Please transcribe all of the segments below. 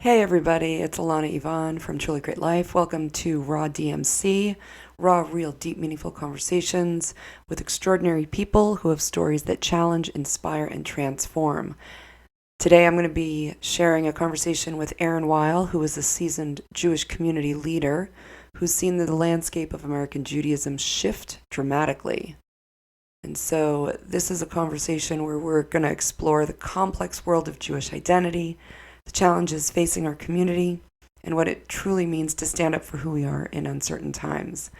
Hey everybody, it's Alana Yvonne from Truly Great Life. Welcome to Raw DMC, raw, real, deep, meaningful conversations with extraordinary people who have stories that challenge, inspire, and transform. Today I'm going to be sharing a conversation with Aaron Weil, who is a seasoned Jewish community leader who's seen the landscape of American Judaism shift dramatically. And so, this is a conversation where we're going to explore the complex world of Jewish identity, the challenges facing our community, and what it truly means to stand up for who we are in uncertain times.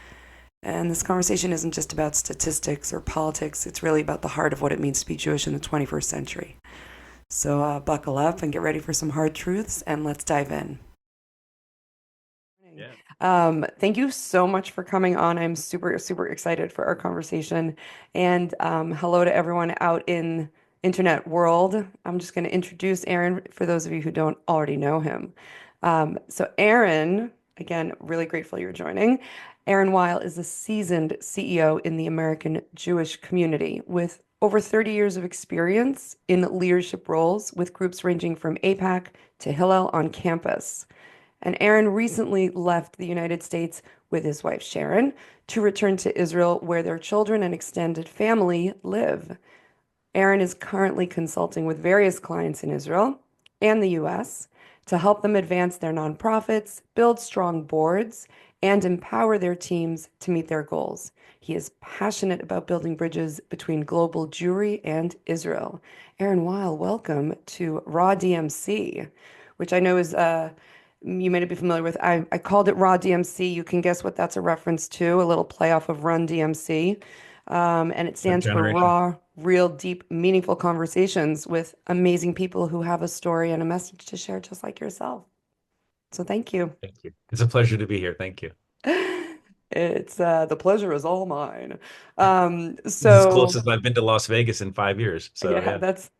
And this conversation isn't just about statistics or politics, it's really about the heart of what it means to be Jewish in the 21st century. So, buckle up and get ready for some hard truths, and let's dive in. Yeah. Thank you so much for coming on. I'm super, super excited for our conversation. And hello to everyone out in internet world. I'm just going to introduce Aaron for those of you who don't already know him. So Aaron, again, really grateful you're joining. Aaron Weil is a seasoned CEO in the American Jewish community with over 30 years of experience in leadership roles with groups ranging from APAC to Hillel on campus. And Aaron recently left the United States with his wife Sharon to return to Israel, where their children and extended family live. Aaron is currently consulting with various clients in Israel and the US to help them advance their nonprofits, build strong boards, and empower their teams to meet their goals. He is passionate about building bridges between global Jewry and Israel. Aaron Weil, welcome to Raw DMC, which I know is you may not be familiar with. I called it Raw DMC. You can guess what that's a reference to, a little playoff of Run DMC. And it Third stands for generation. Raw, Real, Deep, Meaningful Conversations with amazing people who have a story and a message to share, just like yourself. So thank you. Thank you. It's a pleasure to be here. Thank you. It's the pleasure is all mine. This is as So close as I've been to Las Vegas in 5 years. So yeah, yeah. that's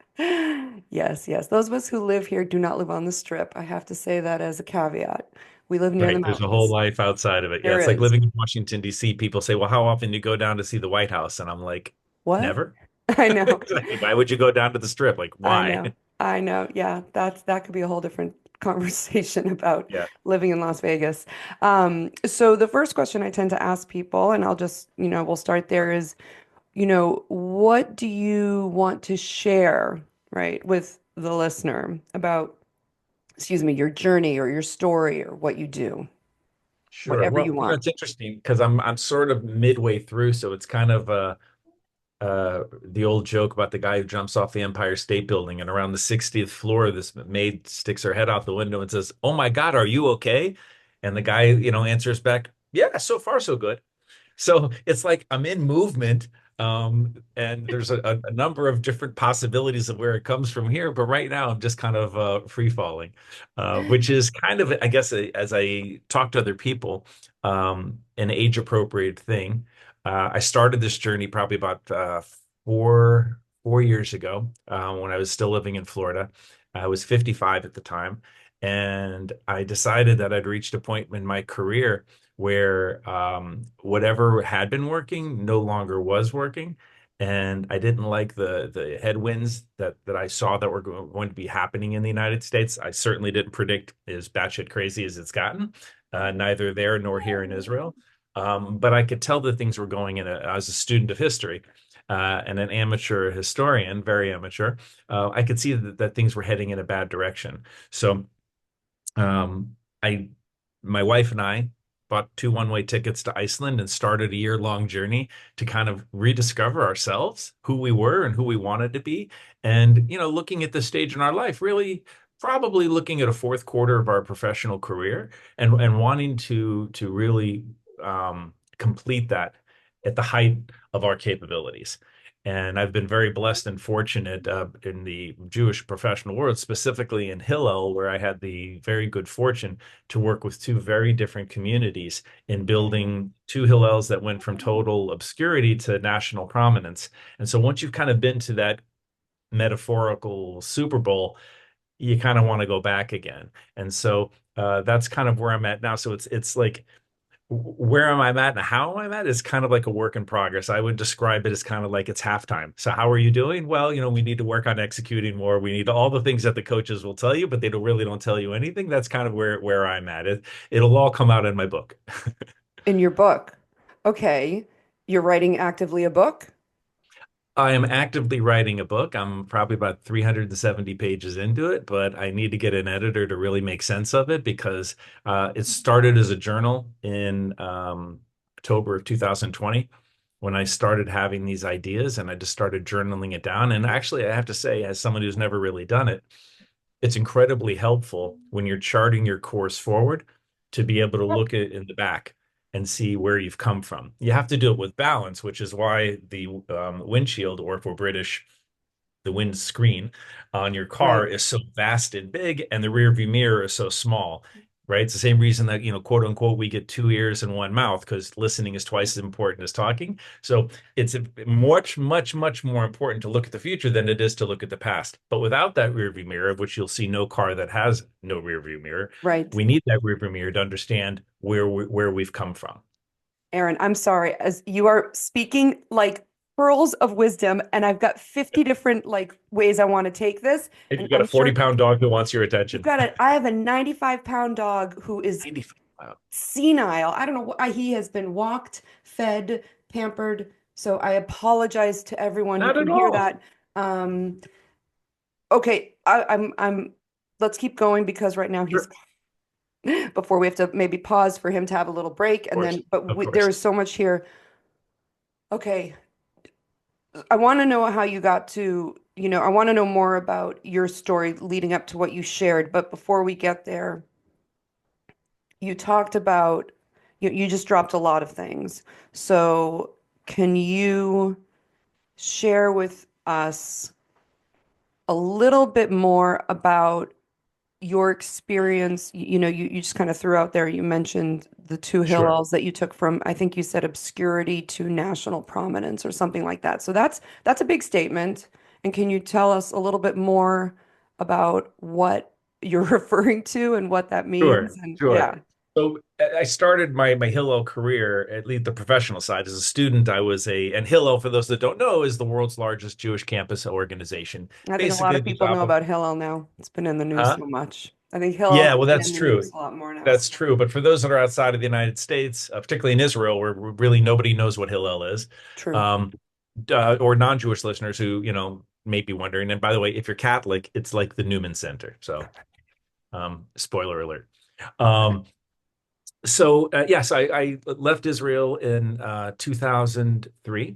yes, yes. Those of us who live here do not live on the strip. I have to say that as a caveat. We live near the Right. There's a whole mountains. life outside of it. Yeah. There It's like is. living in Washington, D.C. People say, well, how often do you go down to see the White House? And I'm like, What? never. I know. Exactly. Why would you go down to the strip? Like, I why? know. I know. Yeah, that could be a whole different conversation about Yeah. living in Las Vegas. So the first question I tend to ask people, and I'll just, we'll start there is, what do you want to share, right, with the listener about, excuse me, your journey or your story or what you do, Sure. whatever you Well, want. it's interesting because I'm sort of midway through, so it's kind of the old joke about the guy who jumps off the Empire State Building and around the 60th floor, this maid sticks her head out the window and says, "Oh my God, are you okay?" And the guy, answers back, "Yeah, so far so good." So it's like I'm in movement, and there's a number of different possibilities of where it comes from here. But right now, I'm just kind of free falling, which is kind of, I guess, as I talk to other people, an age appropriate thing. I started this journey probably about four years ago when I was still living in Florida. I was 55 at the time, and I decided that I'd reached a point in my career where whatever had been working no longer was working. And I didn't like the headwinds that I saw that were going to be happening in the United States. I certainly didn't predict as batshit crazy as it's gotten, neither there nor here in Israel. But I could tell that things were going as a student of history and an amateur historian, very amateur. I could see that things were heading in a bad direction. So um, I, my wife and I bought two one-way tickets to Iceland and started a year-long journey to kind of rediscover ourselves, who we were and who we wanted to be. And, looking at this stage in our life, really probably looking at a fourth quarter of our professional career and wanting to really complete that at the height of our capabilities. And I've been very blessed and fortunate in the Jewish professional world, specifically in Hillel, where I had the very good fortune to work with two very different communities in building two Hillels that went from total obscurity to national prominence. And so once you've kind of been to that metaphorical Super Bowl, you kind of want to go back again. And so that's kind of where I'm at now. So it's like where am I at and how am I at is kind of like a work in progress. I would describe it as kind of like it's halftime. So how are you doing? Well, we need to work on executing more. We need all the things that the coaches will tell you, but they don't tell you anything. That's kind of where I'm at. It'll all come out in my book. In your book. Okay. You're writing actively a book? I am actively writing a book. I'm probably about 370 pages into it, but I need to get an editor to really make sense of it because it started as a journal in October of 2020 when I started having these ideas and I just started journaling it down. And actually, I have to say, as someone who's never really done it, it's incredibly helpful when you're charting your course forward to be able to look at in the back and see where you've come from. You have to do it with balance, which is why the windshield, or if we're British, the windscreen on your car Right. is so vast and big, and the rear view mirror is so small, right? It's the same reason that, quote unquote, we get two ears and one mouth because listening is twice as important as talking. So it's much, much, much more important to look at the future than it is to look at the past. But without that rear view mirror, of which you'll see no car that has no rear view mirror, Right. we need that rear view mirror to understand where we've come from. Aaron, I'm sorry, as you are speaking like pearls of wisdom, and I've got 50 different like ways I want to take this, If and you've got I'm a 40 sure pound dog who wants your you've attention, got it. I have a 95-pound dog who is 95. Wow. senile. I don't know what he has been walked, fed, pampered. So I apologize to everyone who Not can at hear all. that. Okay, I'm let's keep going because right now he's Sure. before we have to maybe pause for him to have a little break Of and course. then but Of there course. is so much here. Okay, I want to know how you got to, I want to know more about your story leading up to what you shared, but before we get there, you talked about you just dropped a lot of things. So, can you share with us a little bit more about your experience? You just kind of threw out there, you mentioned the two Sure. Hillels that you took from, I think you said obscurity to national prominence or something like that. So that's a big statement. And can you tell us a little bit more about what you're referring to and what that means? Sure. And Sure. yeah, So I started my Hillel career, at least the professional side. As a student, and Hillel, for those that don't know, is the world's largest Jewish campus organization. I think a lot Basically, of the people job know of, about Hillel now. It's been in the news huh? so much. I think Hillel Yeah, has well, been that's in the true. news a lot more now. That's true. But for those that are outside of the United States, particularly in Israel, where really nobody knows what Hillel is, True. um, or non-Jewish listeners who, may be wondering. And by the way, if you're Catholic, it's like the Newman Center. So, spoiler alert. Um, yes, I left Israel in 2003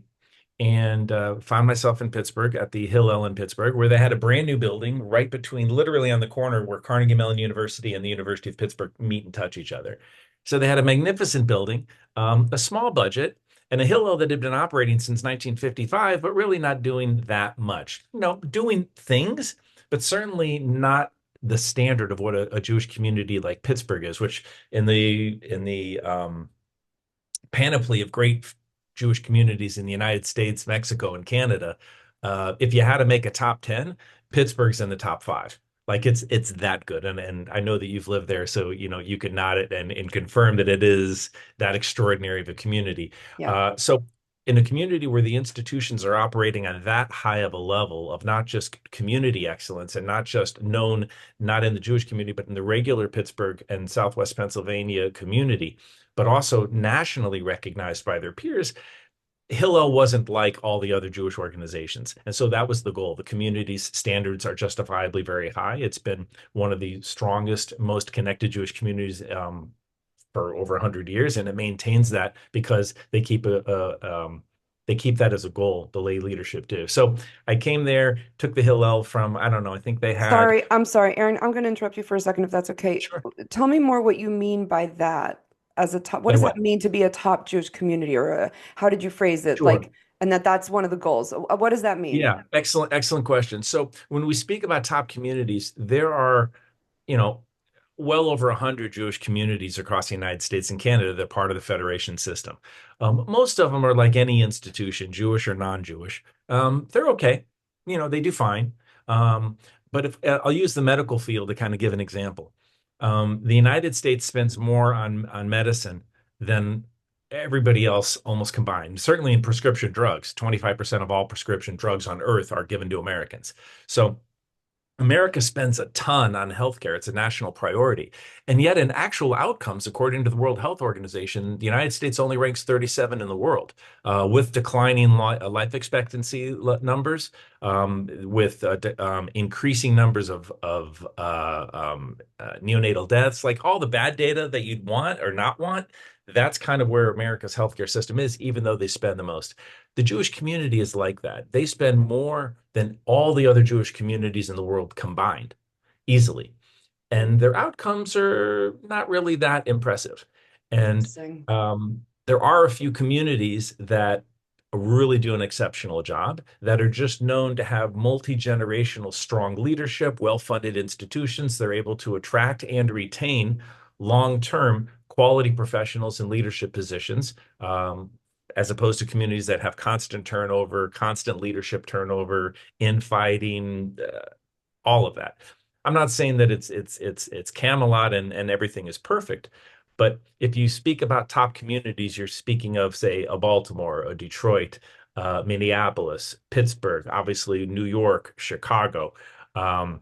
and found myself in Pittsburgh at the Hillel in Pittsburgh, where they had a brand new building right between, literally on the corner where Carnegie Mellon University and the University of Pittsburgh meet and touch each other. So they had a magnificent building, a small budget, and a Hillel that had been operating since 1955, but really not doing that much. Doing things, but certainly not the standard of what a Jewish community like Pittsburgh is, which in the panoply of great Jewish communities in the United States, Mexico, and Canada, if you had to make a top 10, Pittsburgh's in the top five. Like it's that good. And I know that you've lived there, so you can nod it and confirm that it is that extraordinary of a community. Yeah. So in a community where the institutions are operating on that high of a level of not just community excellence and not just known, not in the Jewish community, but in the regular Pittsburgh and Southwest Pennsylvania community, but also nationally recognized by their peers, Hillel wasn't like all the other Jewish organizations. And so that was the goal. The community's standards are justifiably very high. It's been one of the strongest, most connected Jewish communities for over 100 years, and it maintains that because they keep that as a goal. The lay leadership do. So I came there, took the Hillel from, I don't know, I think they had. I'm sorry, Aaron. I'm going to interrupt you for a second if that's okay. Sure. Tell me more what you mean by that as a top. What By does that what? mean to be a top Jewish community, or how did you phrase it? Sure. Like, and that's one of the goals. What does that mean? Yeah, excellent, excellent question. So when we speak about top communities, there are, you know, well over 100 Jewish communities across the United States and Canada that are part of the federation system. Most of them are like any institution, Jewish or non-Jewish. They're okay. They do fine. Um, but if I'll use the medical field to kind of give an example. The United States spends more on medicine than everybody else almost combined. Certainly in prescription drugs, 25% of all prescription drugs on earth are given to Americans. So America spends a ton on healthcare. It's a national priority. And yet, in actual outcomes, according to the World Health Organization, the United States only ranks 37 in the world, with declining life expectancy numbers, with increasing numbers of neonatal deaths, like all the bad data that you'd want or not want. That's kind of where America's healthcare system is, even though they spend the most. The Jewish community is like that. They spend more than all the other Jewish communities in the world combined, easily. And their outcomes are not really that impressive. And Interesting. there are a few communities that really do an exceptional job, that are just known to have multi-generational strong leadership, well-funded institutions. They're able to attract and retain long-term quality professionals in leadership positions, as opposed to communities that have constant turnover, constant leadership turnover, infighting, all of that. I'm not saying that it's Camelot and everything is perfect, but if you speak about top communities, you're speaking of, say, a Baltimore, a Detroit, Minneapolis, Pittsburgh, obviously New York, Chicago. Um,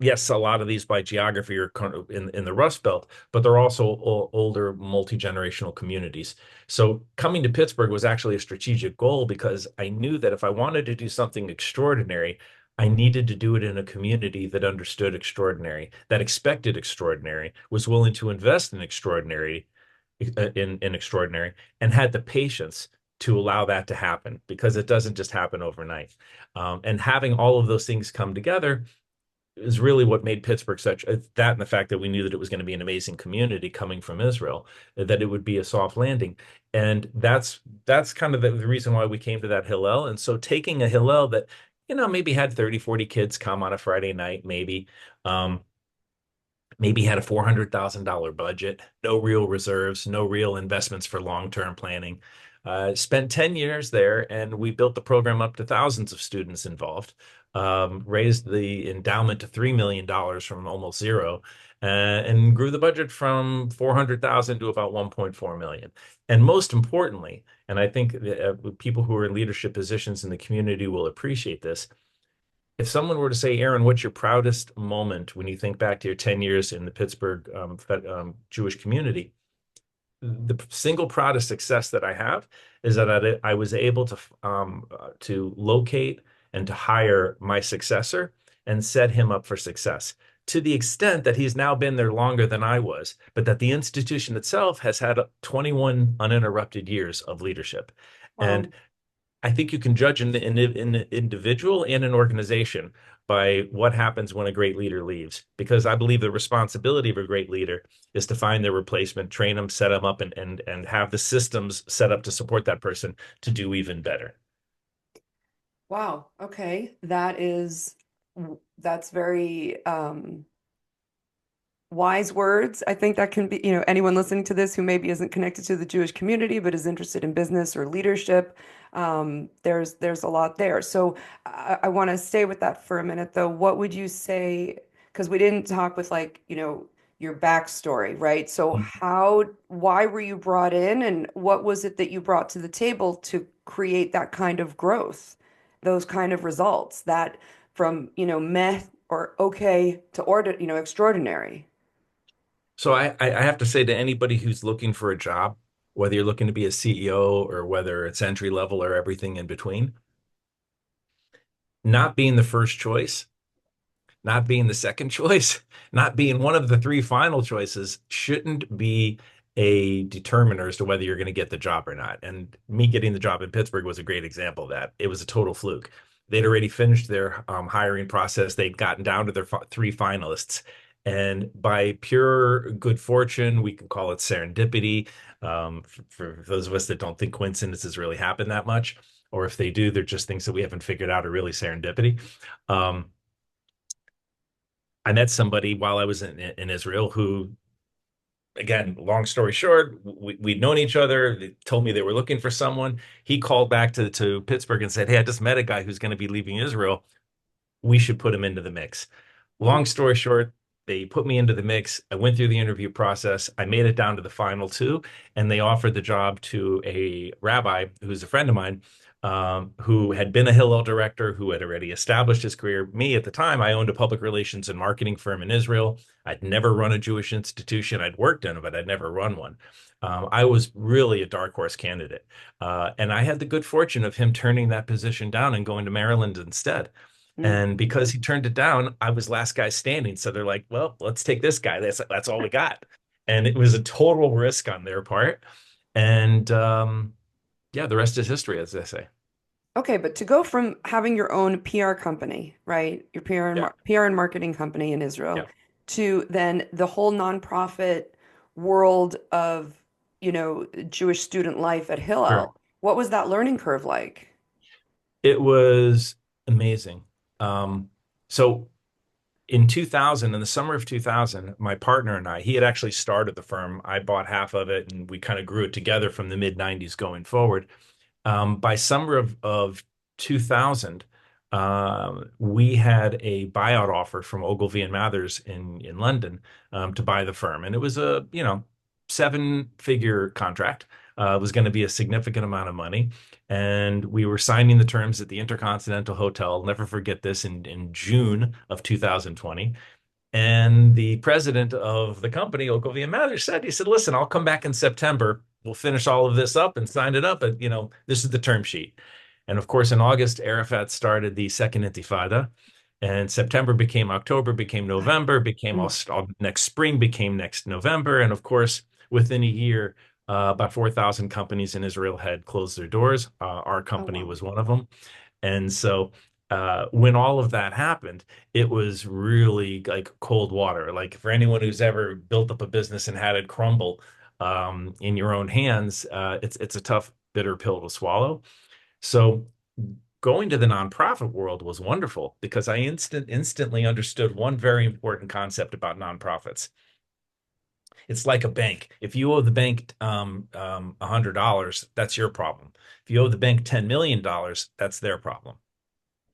yes, a lot of these by geography are kind of in the Rust Belt, but they're also older, multi-generational communities. So coming to Pittsburgh was actually a strategic goal, because I knew that if I wanted to do something extraordinary, I needed to do it in a community that understood extraordinary, that expected extraordinary, was willing to invest in extraordinary, in extraordinary, and had the patience to allow that to happen, because it doesn't just happen overnight. And having all of those things come together is really what made Pittsburgh such that, and the fact that we knew that it was going to be an amazing community coming from Israel, that it would be a soft landing. And that's kind of the reason why we came to that Hillel. And so taking a Hillel that, maybe had 30, 40 kids come on a Friday night, um, maybe had a $400,000 budget, no real reserves, no real investments for long-term planning. Spent 10 years there, and we built the program up to thousands of students involved, raised the endowment to $3 million from almost zero, and grew the budget from 400,000 to about 1.4 million. And most importantly, and I think people who are in leadership positions in the community will appreciate this, if someone were to say, Aaron, what's your proudest moment when you think back to your 10 years in the Pittsburgh Jewish community? The single proudest success that I have is that I was able to locate and to hire my successor and set him up for success, to the extent that he's now been there longer than I was, but that the institution itself has had 21 uninterrupted years of leadership. And Wow. I think you can judge an individual and an organization by what happens when a great leader leaves. Because I believe the responsibility of a great leader is to find their replacement, train them, set them up, and have the systems set up to support that person to do even better. Wow. Okay. That's very wise words. I think that can be, anyone listening to this who maybe isn't connected to the Jewish community but is interested in business or leadership. There's a lot there. So I want to stay with that for a minute, though. What would you say? Because we didn't talk with like, your backstory, right? So why were you brought in, and what was it that you brought to the table to create that kind of growth, those kind of results, that from, meh or okay to order, extraordinary? So I have to say to anybody who's looking for a job, whether you're looking to be a CEO or whether it's entry level or everything in between, not being the first choice, not being the second choice, not being one of the three final choices shouldn't be a determiner as to whether you're going to get the job or not. And me getting the job in Pittsburgh was a great example of that. It was a total fluke. They'd already finished their hiring process. They'd gotten down to their three finalists. And by pure good fortune, we can call it serendipity. For those of us that don't think coincidences really happen that much, or if they do, they're just things that we haven't figured out are really serendipity. Um, I met somebody while I was in Israel who, again, long story short, we'd known each other. They told me they were looking for someone. He called back to Pittsburgh and said, "Hey, I just met a guy who's going to be leaving Israel. We should put him into the mix." Long Mm. story short, They put me into the mix. I went through the interview process. I made it down to the final two, and they offered the job to a rabbi who's a friend of mine, who had been a Hillel director, who had already established his career. Me at the time, I owned a public relations and marketing firm in Israel. I'd never run a Jewish institution. I'd worked in it, but I'd never run one. I was really a dark horse candidate. And I had the good fortune of him turning that position down and going to Maryland instead. Mm. And because he turned it down, I was last guy standing. So they're like, well, let's take this guy. That's all we got. And it was a total risk on their part. And yeah, the rest is history, as they say. Okay, but to go from having your own PR company, right? Your Yeah, PR and marketing company in Israel yeah, to then the whole nonprofit world of, Jewish student life at sure. Hillel. What was that learning curve like? It was amazing. Um, so in 2000, in the summer of 2000, my partner and I, he had actually started the firm. I bought half of it and we kind of grew it together from the mid 90s going forward. By summer of 2000, we had a buyout offer from Ogilvy and Mathers in London, to buy the firm, and it was a seven-figure contract. It was going to be a significant amount of money, and we were signing the terms at the Intercontinental Hotel. I'll never forget this in June of 2020. And the president of the company, Ogilvy and Mather, he said, listen, I'll come back in September. We'll finish all of this up and sign it up. And, this is the term sheet. And of course, in August, Arafat started the second intifada. And September became October, became November, became Mm. next spring, became next November. And of course, within a year, about 4,000 companies in Israel had closed their doors. Our Oh, company wow. was one of them. And so when all of that happened, it was really like cold water. Like for anyone who's ever built up a business and had it crumble in your own hands, it's a tough, bitter pill to swallow. So going to the nonprofit world was wonderful because I instantly understood one very important concept about nonprofits. It's like a bank. If you owe the bank $100, that's your problem. If you owe the bank $10 million, that's their problem,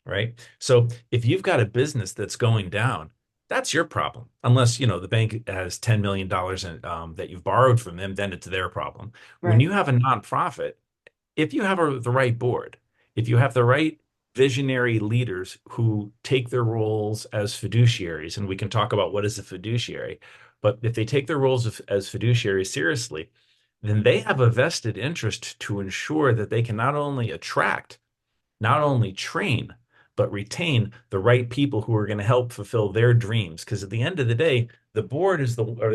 right? So if you've got a business that's going down, that's your problem. Unless, the bank has $10 million that you've borrowed from them, then it's their problem. When Right. you have a nonprofit, if you have the right board, if you have the right visionary leaders who take their roles as fiduciaries, and we can talk about what is a fiduciary, but if they take their roles as fiduciaries seriously, then they have a vested interest to ensure that they can not only attract, not only train, but retain the right people who are going to help fulfill their dreams. Because at the end of the day, the board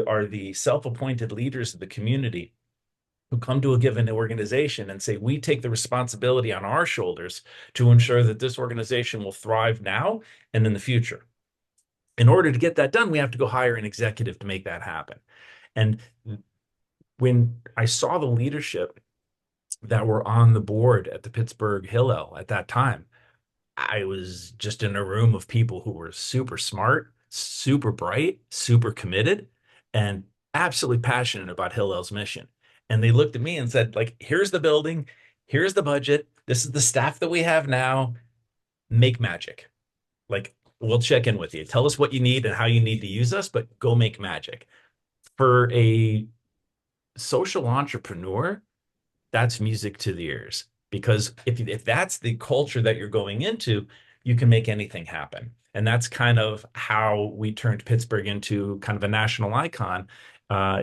are the self-appointed leaders of the community who come to a given organization and say, we take the responsibility on our shoulders to ensure that this organization will thrive now and in the future. In order to get that done, we have to go hire an executive to make that happen. And when I saw the leadership that were on the board at the Pittsburgh Hillel at that time, I was just in a room of people who were super smart, super bright, super committed, and absolutely passionate about Hillel's mission. And they looked at me and said, like, here's the building, here's the budget, this is the staff that we have now. Make magic. Like, we'll check in with you. Tell us what you need and how you need to use us, but go make magic. For a social entrepreneur, that's music to the ears. Because if that's the culture that you're going into, you can make anything happen. And that's kind of how we turned Pittsburgh into kind of a national icon,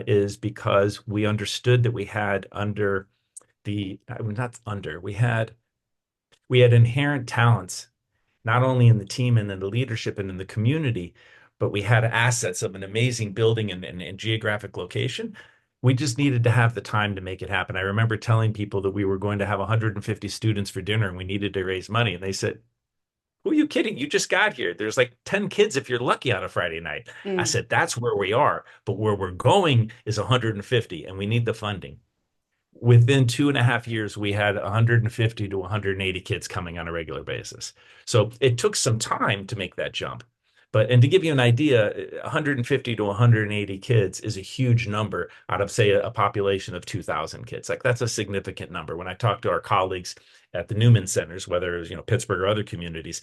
is because we understood that we had under the, not under, we had inherent talents, not only in the team and in the leadership and in the community, but we had assets of an amazing building and geographic location. We just needed to have the time to make it happen. I remember telling people that we were going to have 150 students for dinner and we needed to raise money. And they said, who are you kidding? You just got here. There's like 10 kids if you're lucky on a Friday night. I Mm. said, that's where we are. But where we're going is 150 and we need the funding. Within 2.5 years, we had 150 to 180 kids coming on a regular basis. So it took some time to make that jump. And to give you an idea, 150 to 180 kids is a huge number out of, say, a population of 2,000 kids. Like that's a significant number. When I talk to our colleagues at the Newman centers, whether it's, Pittsburgh or other communities,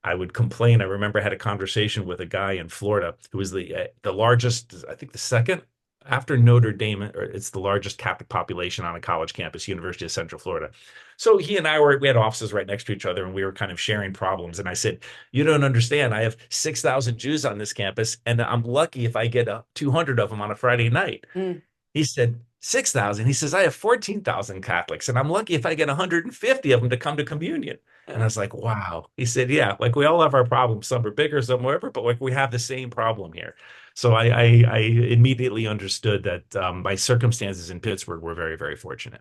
I would complain. I remember I had a conversation with a guy in Florida who was the largest, I think the second after Notre Dame, or it's the largest Catholic population on a college campus, University of Central Florida. So he and I we had offices right next to each other, and we were kind of sharing problems. And I said, "You don't understand. I have 6,000 Jews on this campus, and I'm lucky if I get 200 of them on a Friday night." Mm, He said, 6,000. He says, I have 14,000 Catholics, and I'm lucky if I get 150 of them to come to communion. And I yeah. was like, wow. He said, yeah, like we all have our problems. Some are bigger, some whatever, but like we have the same problem here. So I immediately understood that my circumstances in Pittsburgh were very, very fortunate.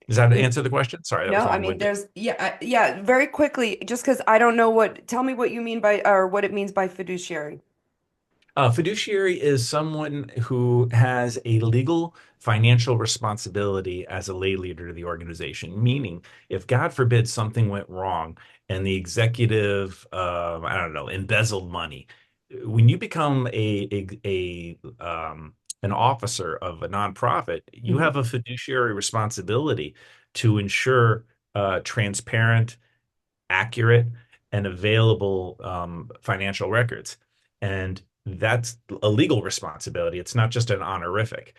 Does that Mm. answer the question? Sorry, that was No, I mean, long-winded. yeah, very quickly, just because I don't know tell me what you mean by, or what it means by fiduciary. Fiduciary is someone who has a legal financial responsibility as a lay leader to the organization, meaning if God forbid something went wrong and the executive, I don't know, embezzled money, when you become an officer of a nonprofit, you Hmm. have a fiduciary responsibility to ensure transparent, accurate and available financial records. And that's a legal responsibility. It's not just an honorific.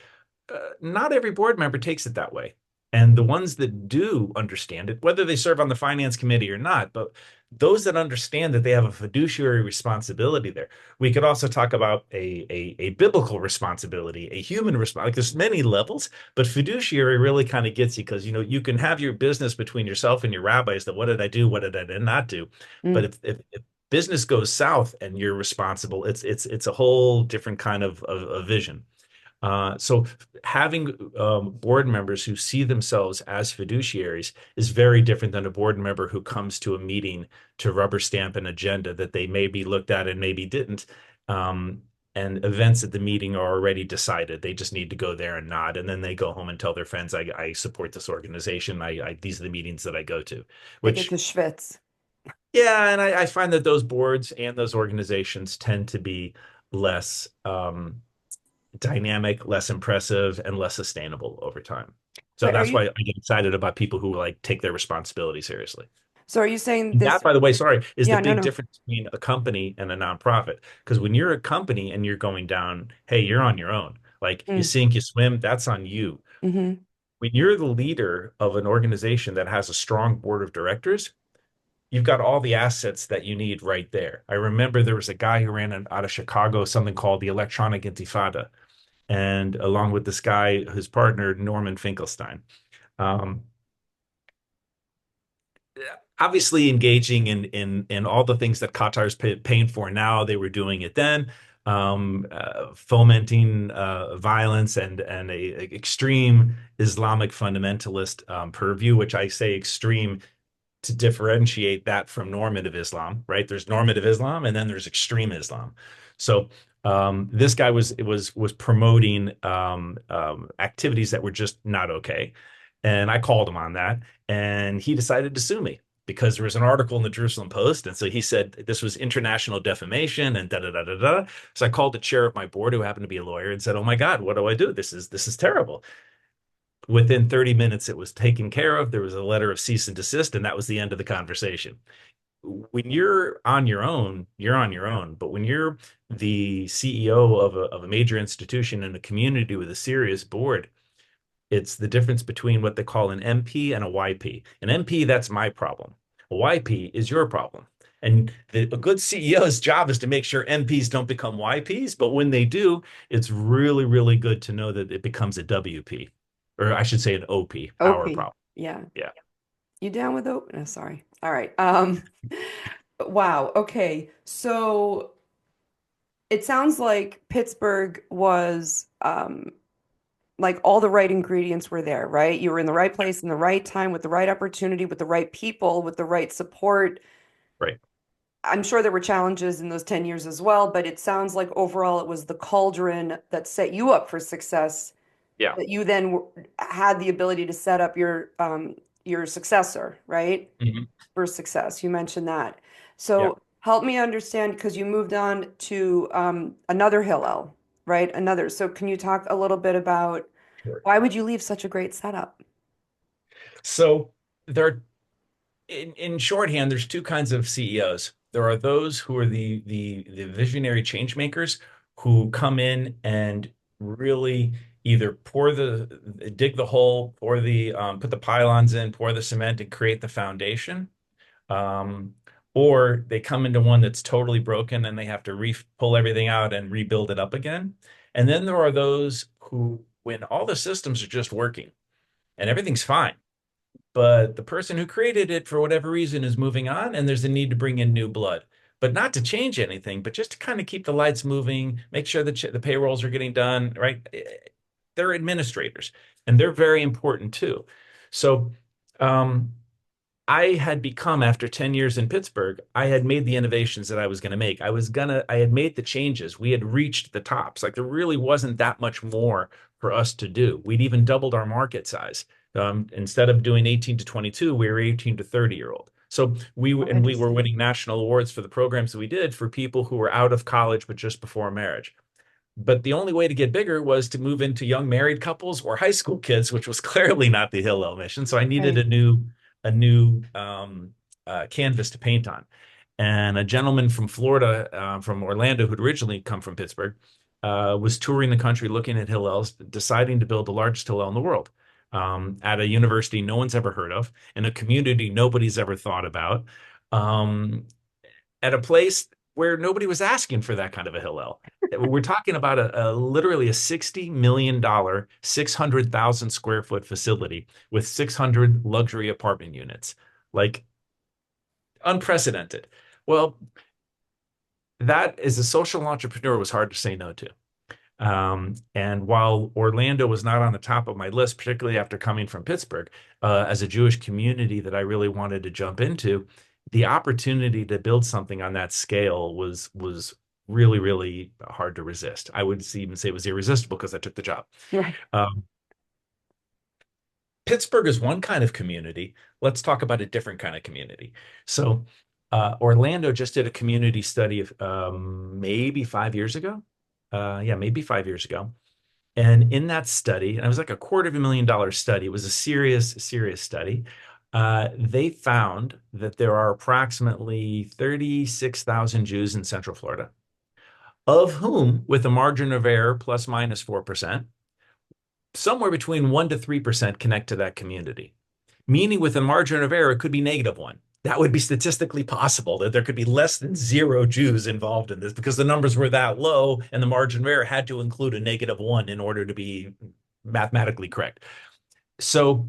Not every board member takes it that way. And the ones that do understand it, whether they serve on the finance committee or not, but those that understand that they have a fiduciary responsibility there. We could also talk about a biblical responsibility, a human responsibility. Like there's many levels, but fiduciary really kind of gets you because you can have your business between yourself and your rabbis that what did I do, what did I not do. But Mm. if business goes south and you're responsible, it's a whole different kind of vision. So having board members who see themselves as fiduciaries is very different than a board member who comes to a meeting to rubber stamp an agenda that they maybe looked at and maybe didn't. Um, and events at the meeting are already decided. They just need to go there and nod, and then they go home and tell their friends, "I support this organization. These are the meetings that I go to." They get Which, to schwitz. yeah, and I find that those boards and those organizations tend to be less dynamic, less impressive, and less sustainable over time. So But are that's you, why I get excited about people who like take their responsibility seriously. so are you saying And this? that, by the way, sorry, is the Yeah, no, big no. difference between a company and a nonprofit. Because when you're a company and you're going down, hey, you're on your own. Like you Mm, sink, you swim, that's on you. hmm. When you're the leader of an organization that has a strong board of directors, you've got all the assets that you need right there. I remember there was a guy who ran out of Chicago, something called the Electronic Intifada, and along with this guy, his partner, Norman Finkelstein. Um, Obviously engaging in all the things that Qatar's paying for now. They were doing it then, fomenting violence and a extreme Islamic fundamentalist purview, which I say extreme to differentiate that from normative Islam, right? There's normative Islam and then there's extreme Islam. So this guy was promoting activities that were just not okay. And I called him on that, and he decided to sue me because there was an article in the Jerusalem Post, and so he said this was international defamation and da da da da da. So I called the chair of my board, who happened to be a lawyer, and said, "Oh my God, what do I do? This is terrible." Within 30 minutes, it was taken care of. There was a letter of cease and desist, and that was the end of the conversation. When you're on your own, you're on your own. But when you're the CEO of a major institution in a community with a serious board, it's the difference between what they call an MP and a YP. An MP, that's my problem. A YP is your problem. And a good CEO's job is to make sure MPs don't become YPs. But when they do, it's really, really good to know that it becomes a WP, or I should say an OP, our OP. problem. Yeah. Yeah. You down with OP? No, sorry. All right. Wow. Okay. So it sounds like Pittsburgh was like all the right ingredients were there, right? You were in the right place in the right time with the right opportunity, with the right people, with the right support. Right. I'm sure there were challenges in those 10 years as well, but it sounds like overall it was the cauldron that set you up for success Yeah. that you then had the ability to set up your successor, right? Mhm. For success. You mentioned that. Yeah. So help me understand because you moved on to another Hillel, right? Another. So can you talk a little bit about Sure. why would you leave such a great setup? So there, in shorthand, there's two kinds of CEOs. There are those who are the visionary change makers who come in and really either dig the hole, put the pylons in, pour the cement, and create the foundation. Um, or they come into one that's totally broken and they have to pull everything out and rebuild it up again. And then there are those who, when all the systems are just working and everything's fine, but the person who created it for whatever reason is moving on and there's a need to bring in new blood, but not to change anything, but just to kind of keep the lights moving, make sure that the payrolls are getting done, right? They're administrators and they're very important too. So, um, I had become, after 10 years in Pittsburgh, I had made the innovations that I was going to make. I had made the changes. We had reached the tops. Like there really wasn't that much more for us to do. We'd even doubled our market size. Instead of doing 18 to 22, we were 18 to 30-year-old. So Oh, we were interesting. winning national awards for the programs that we did for people who were out of college but just before marriage. But the only way to get bigger was to move into young married couples or high school kids, which was clearly not the Hillel mission. So I needed Right. a new canvas to paint on. And a gentleman from Florida, from Orlando, who'd originally come from Pittsburgh, was touring the country looking at Hillels, deciding to build the largest Hillel in the world, at a university no one's ever heard of, in a community nobody's ever thought about, um, at a place where nobody was asking for that kind of a Hillel. We're talking about literally a $60 million, 600,000 square foot facility with 600 luxury apartment units. Like unprecedented. Well, that as a social entrepreneur was hard to say no to. And while Orlando was not on the top of my list, particularly after coming from Pittsburgh, as a Jewish community that I really wanted to jump into, the opportunity to build something on that scale was really, really hard to resist. I would even say it was irresistible because I took the job. Right. Um, Pittsburgh is one kind of community. Let's talk about a different kind of community. So, Orlando just did a community study of maybe 5 years ago. Yeah, maybe 5 years ago. And in that study, and it was like a $250,000 study, it was a serious study. They found that there are approximately 36,000 Jews in Central Florida, of whom, with a margin of error plus minus 4%, somewhere between 1 to 3% connect to that community. Meaning with a margin of error, it could be -1. That would be statistically possible that there could be less than zero Jews involved in this because the numbers were that low and the margin of error had to include a -1 in order to be mathematically correct. So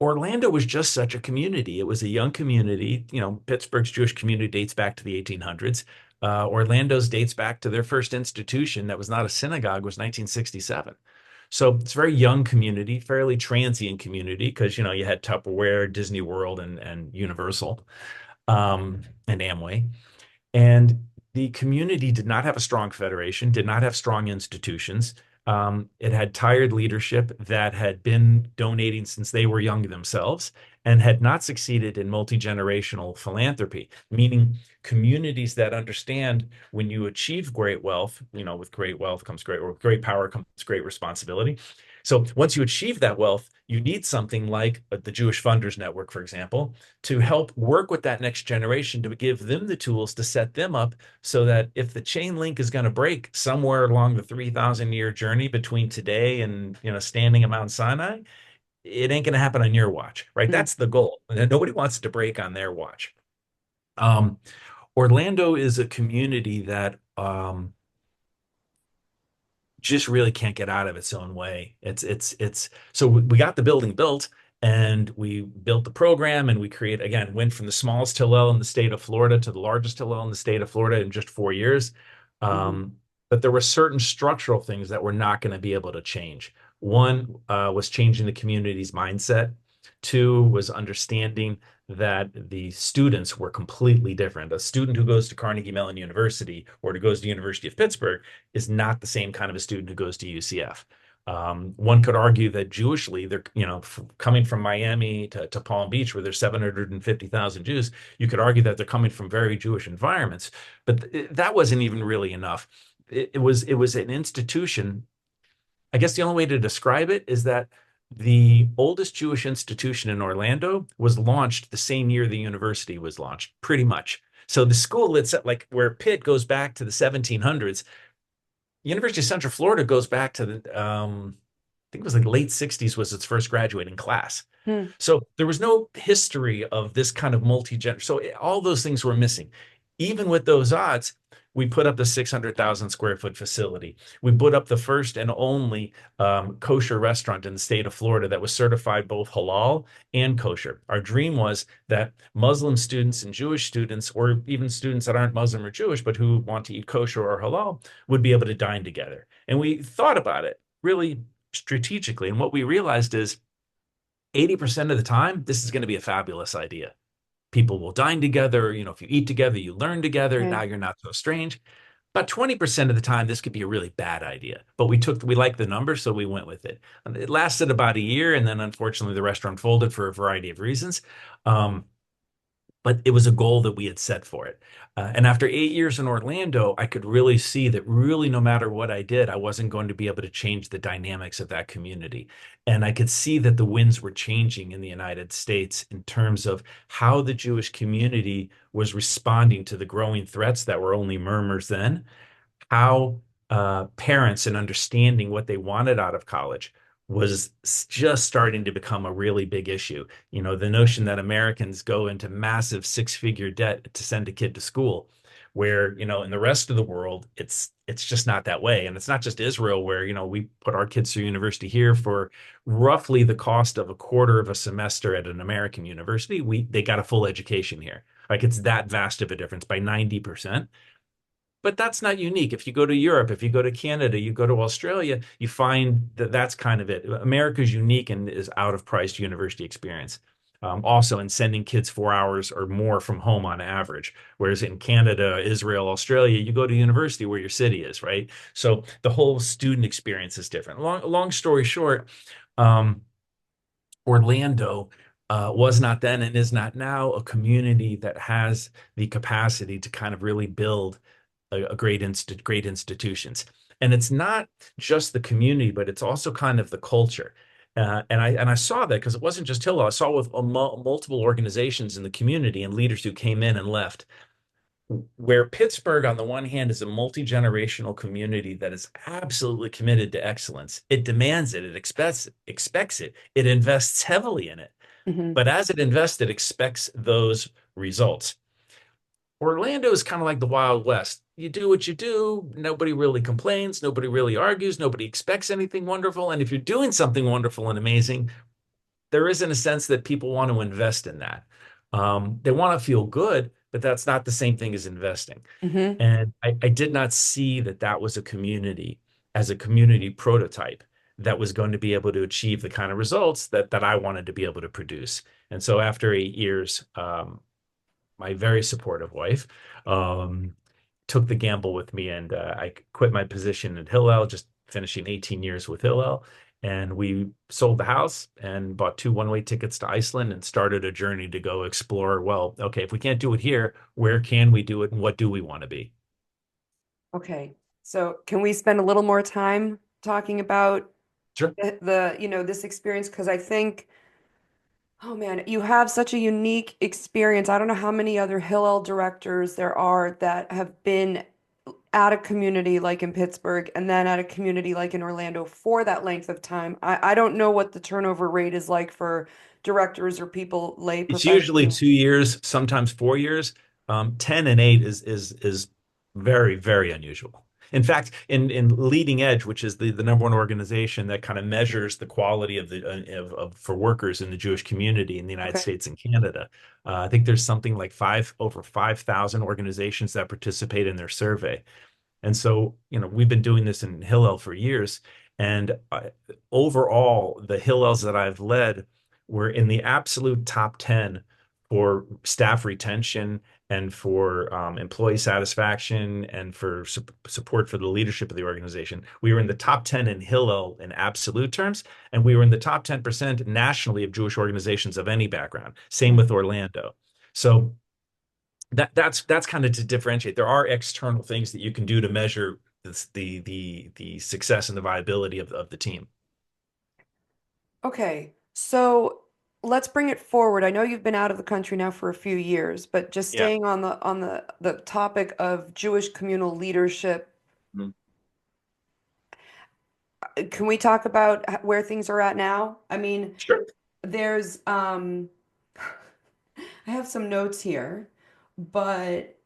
Orlando was just such a community. It was a young community. You know, Pittsburgh's Jewish community dates back to the 1800s. Orlando's dates back to their first institution that was not a synagogue was 1967. So it's a very young community, fairly transient community because, you know, you had Tupperware, Disney World, and Universal, and Amway. And the community did not have a strong federation, did not have strong institutions. It had tired leadership that had been donating since they were young themselves and had not succeeded in multi-generational philanthropy, meaning communities that understand when you achieve great wealth, you know, with great wealth comes great, or great power comes great responsibility. So once you achieve that wealth, you need something like the Jewish Funders Network, for example, to help work with that next generation to give them the tools to set them up so that if the chain link is going to break somewhere along the 3,000-year journey between today and, you know, standing at Mount Sinai, it ain't going to happen on your watch, right? Hmm. That's the goal. And nobody wants it to break on their watch. Um, Orlando is a community that just really can't get out of its own way. It's so we got the building built and we built the program and we went from the smallest Hillel in the state of Florida to the largest Hillel in the state of Florida in just 4 years. Hmm. Um, but there were certain structural things that we're not going to be able to change. One was changing the community's mindset. Two was understanding that the students were completely different. A student who goes to Carnegie Mellon University or who goes to the University of Pittsburgh is not the same kind of a student who goes to UCF. One could argue that Jewishly, they're, you know, coming from Miami to Palm Beach, where there's 750,000 Jews, you could argue that they're coming from very Jewish environments, but that wasn't even really enough. It was an institution. I guess the only way to describe it is that the oldest Jewish institution in Orlando was launched the same year the university was launched, pretty much. So the school it's at, like where Pitt goes back to the 1700s, University of Central Florida goes back to the I think it was like late 60s was its first graduating class. Hmm. So there was no history of this kind of multi-gender. So all those things were missing. Even with those odds, we put up the 600,000 square foot facility. We put up the first and only kosher restaurant in the state of Florida that was certified both halal and kosher. Our dream was that Muslim students and Jewish students, or even students that aren't Muslim or Jewish, but who want to eat kosher or halal, would be able to dine together. And we thought about it really strategically. And what we realized is 80% of the time, this is going to be a fabulous idea. People will dine together. You know, if you eat together, you learn together. Now Okay. you're not so strange. About 20% of the time, this could be a really bad idea. But we liked the number, so we went with it. And it lasted about a year, and then unfortunately, the restaurant folded for a variety of reasons. Um, but it was a goal that we had set for it. And after 8 years in Orlando, I could really see that really no matter what I did, I wasn't going to be able to change the dynamics of that community. And I could see that the winds were changing in the United States in terms of how the Jewish community was responding to the growing threats that were only murmurs then, how parents and understanding what they wanted out of college was just starting to become a really big issue. You know, the notion that Americans go into massive six-figure debt to send a kid to school, where, you know, in the rest of the world, it's just not that way. And it's not just Israel where, you know, we put our kids through university here for roughly the cost of a quarter of a semester at an American university. They got a full education here. Like it's that vast of a difference by 90%. But that's not unique. If you go to Europe, if you go to Canada, you go to Australia, you find that that's kind of it. America's unique and is out of priced university experience. Also, in sending kids 4 hours or more from home on average. Whereas in Canada, Israel, Australia, you go to university where your city is, right? So the whole student experience is different. Long story short, um, Orlando was not then and is not now a community that has the capacity to kind of really build a great institutions. And it's not just the community, but it's also kind of the culture. And I saw that because it wasn't just Hillel. I saw with multiple organizations in the community and leaders who came in and left. Where Pittsburgh, on the one hand, is a multi-generational community that is absolutely committed to excellence. It demands it, it expects it, it invests heavily in it. Hmm. But as it invests, it expects those results. Orlando is kind of like the Wild West. You do what you do, nobody really complains, nobody really argues, nobody expects anything wonderful. And if you're doing something wonderful and amazing, there isn't a sense that people want to invest in that. They want to feel good, but that's not the same thing as investing. Hmm. And I did not see that that was a community as a community prototype that was going to be able to achieve the kind of results that I wanted to be able to produce. And so after 8 years, my very supportive wife, um, took the gamble with me, and I quit my position at Hillel, just finishing 18 years with Hillel. And we sold the house and bought two one-way tickets to Iceland and started a journey to go explore. Well, okay, if we can't do it here, where can we do it and what do we want to be? Okay. So can we spend a little more time talking about Sure. this experience? Because I think, oh man, you have such a unique experience. I don't know how many other Hillel directors there are that have been at a community like in Pittsburgh and then at a community like in Orlando for that length of time. I don't know what the turnover rate is like for directors or people, lay It's usually professionals. 2 years, sometimes 4 years. 10 and 8 is very, very unusual. In fact, in Leading Edge, which is the number one organization that kind of measures the quality of the for workers in the Jewish community in the United Okay. States and Canada, I think there's something like over 5,000 organizations that participate in their survey. And so, you know, we've been doing this in Hillel for years. And overall, the Hillels that I've led were in the absolute top 10 for staff retention and for employee satisfaction and for support for the leadership of the organization. We were in the top 10 in Hillel in absolute terms, and we were in the top 10% nationally of Jewish organizations of any background. Same with Orlando. So that's kind of to differentiate. There are external things that you can do to measure the success and the viability of the team. Okay. So let's bring it forward. I know you've been out of the country now for a few years, but just Yeah. staying on the topic of Jewish communal leadership, Mm. can we talk about where things are at now? I mean, Sure. there's I have some notes here, but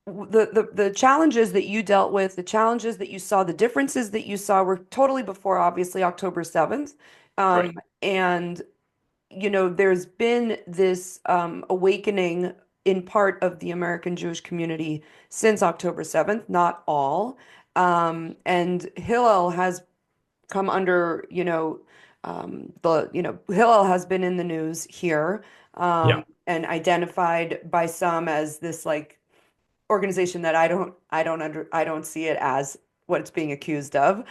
the challenges that you dealt with, the challenges that you saw, the differences that you saw were totally before obviously October 7th. Right. And there's been this awakening in part of the American Jewish community since October 7th, not all. And Hillel has come under, Hillel has been in the news here, Yeah. and identified by some as this like organization that I don't see it as what it's being accused of.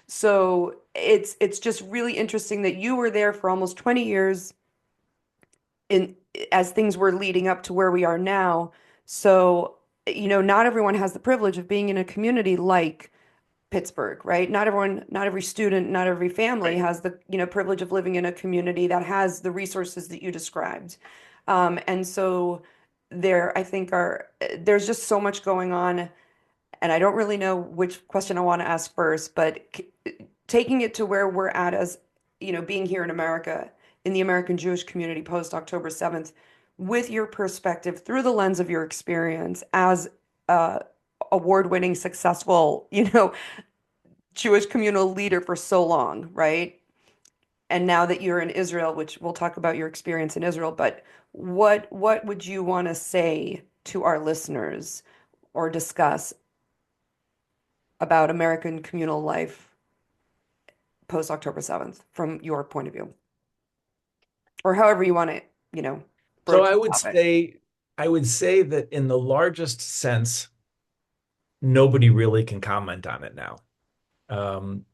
So it's just really interesting that you were there for almost 20 years in as things were leading up to where we are now. So, not everyone has the privilege of being in a community like Pittsburgh, right? Not everyone, not every student, not every family Right. has the, privilege of living in a community that has the resources that you described. And so I think there's just so much going on, and I don't really know which question I want to ask first, but taking it to where we're at as, being here in America, in the American Jewish community post October 7th, with your perspective through the lens of your experience as a award-winning, successful, Jewish communal leader for so long, right? And now that you're in Israel, which we'll talk about your experience in Israel, but what would you want to say to our listeners or discuss about American communal life post October 7th from your point of view, or however you want to, So broach the topic? I would say that in the largest sense, nobody really can comment on it now. Um,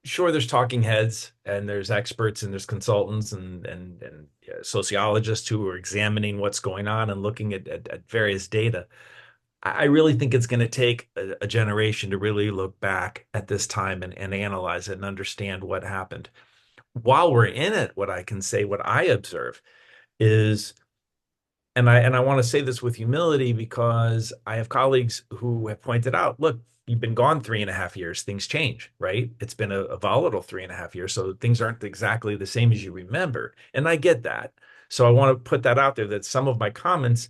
sure, there's talking heads and there's experts and there's consultants and sociologists who are examining what's going on and looking at various data. I really think it's going to take a generation to really look back at this time and analyze it and understand what happened. While we're in it, what I can say, what I observe is, and I want to say this with humility because I have colleagues who have pointed out, look, you've been gone 3.5 years, things change, right? It's been a volatile 3.5 years, so things aren't exactly the same as you remember. And I get that. So I want to put that out there that some of my comments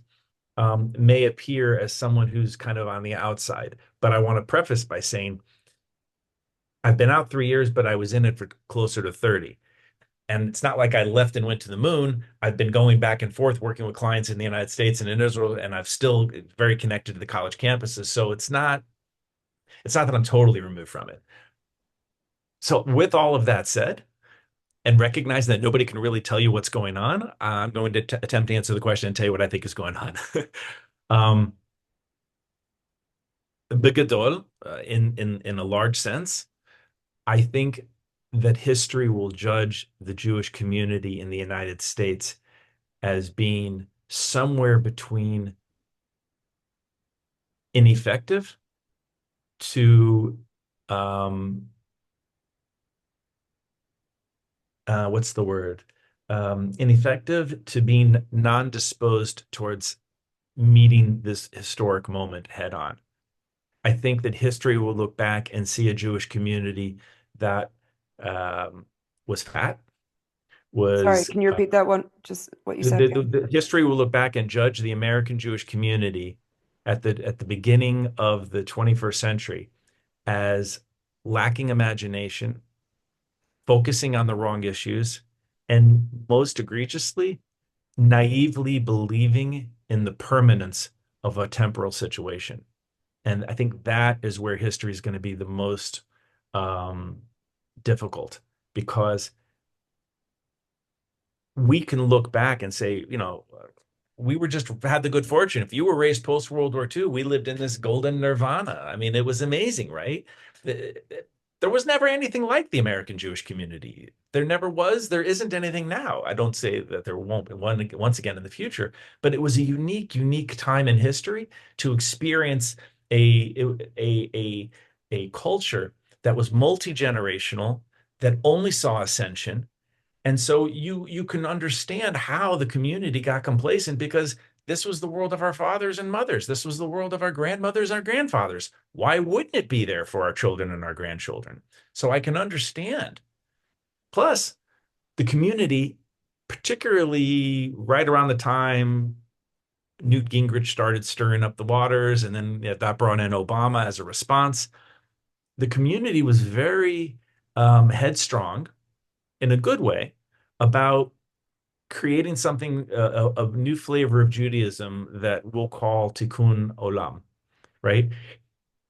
may appear as someone who's kind of on the outside. But I want to preface by saying I've been out 3 years, but I was in it for closer to 30. And it's not like I left and went to the moon. I've been going back and forth working with clients in the United States and in Israel, and I've still very connected to the college campuses. So it's not that I'm totally removed from it. So with all of that said, and recognizing that nobody can really tell you what's going on, I'm going to attempt to answer the question and tell you what I think is going on. um, Bigadol, in a large sense, I think that history will judge the Jewish community in the United States as being somewhere between ineffective to what's the word? Ineffective to being non-disposed towards meeting this historic moment head on. I think that history will look back and see a Jewish community that was fat, Sorry, was can you repeat that one? Just what you the, said the, again? the history will look back and judge the American Jewish community at the beginning of the 21st century as lacking imagination, focusing on the wrong issues, and most egregiously, naively believing in the permanence of a temporal situation. And I think that is where history is going to be the most um, difficult because we can look back and say, we were just had the good fortune. If you were raised post World War II, we lived in this golden nirvana. I mean, it was amazing, right? There was never anything like the American Jewish community. There never was. There isn't anything now. I don't say that there won't be one once again in the future, but it was a unique time in history to experience a a a a culture that was multi-generational, that only saw ascension, And so you can understand how the community got complacent because this was the world of our fathers and mothers. This was the world of our grandmothers, our grandfathers. Why wouldn't it be there for our children and our grandchildren? So I can understand. Plus, the community, particularly right around the time Newt Gingrich started stirring up the waters, and then that brought in Obama as a response, the community was very headstrong in a good way about creating something, a new flavor of Judaism that we'll call Tikkun Olam, right?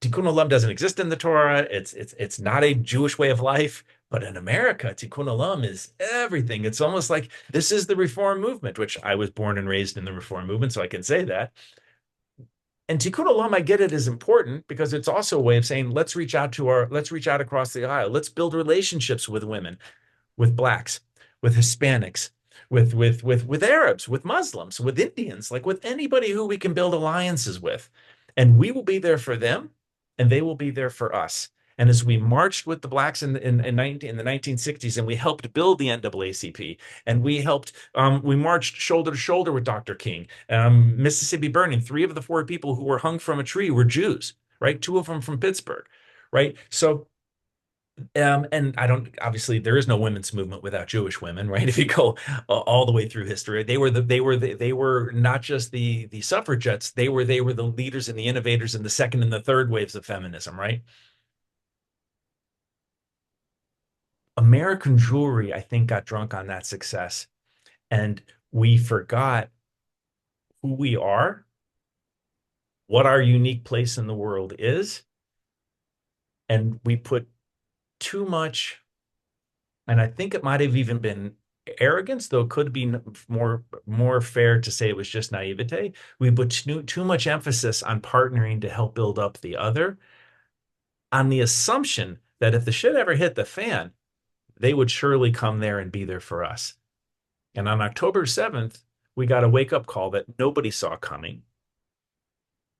Tikkun Olam doesn't exist in the Torah. It's not a Jewish way of life, but in America, Tikkun Olam is everything. It's almost like this is the Reform movement, which I was born and raised in the Reform movement, so I can say that. And Tikkun Olam, I get it, is important because it's also a way of saying let's reach out across the aisle. Let's build relationships with women, with blacks, with Hispanics, with Arabs, with Muslims, with Indians, like with anybody who we can build alliances with. And we will be there for them, and they will be there for us. And as we marched with the blacks in the 1960s, and we helped build the NAACP, and we marched shoulder to shoulder with Dr. King, Mississippi Burning. Three of the four people who were hung from a tree were Jews, right? Two of them from Pittsburgh, right? So and I don't, obviously there is no women's movement without Jewish women, right? If you go all the way through history, they were not just the suffragettes, they were the leaders and the innovators in the second and the third waves of feminism, right? American Jewry, I think, got drunk on that success, and we forgot who we are, what our unique place in the world is, and we put too much, and I think it might have even been arrogance, though it could be more fair to say it was just naivete. We put too much emphasis on partnering to help build up the other, on the assumption that if the shit ever hit the fan, they would surely come there and be there for us. And on October 7th, we got a wake-up call that nobody saw coming,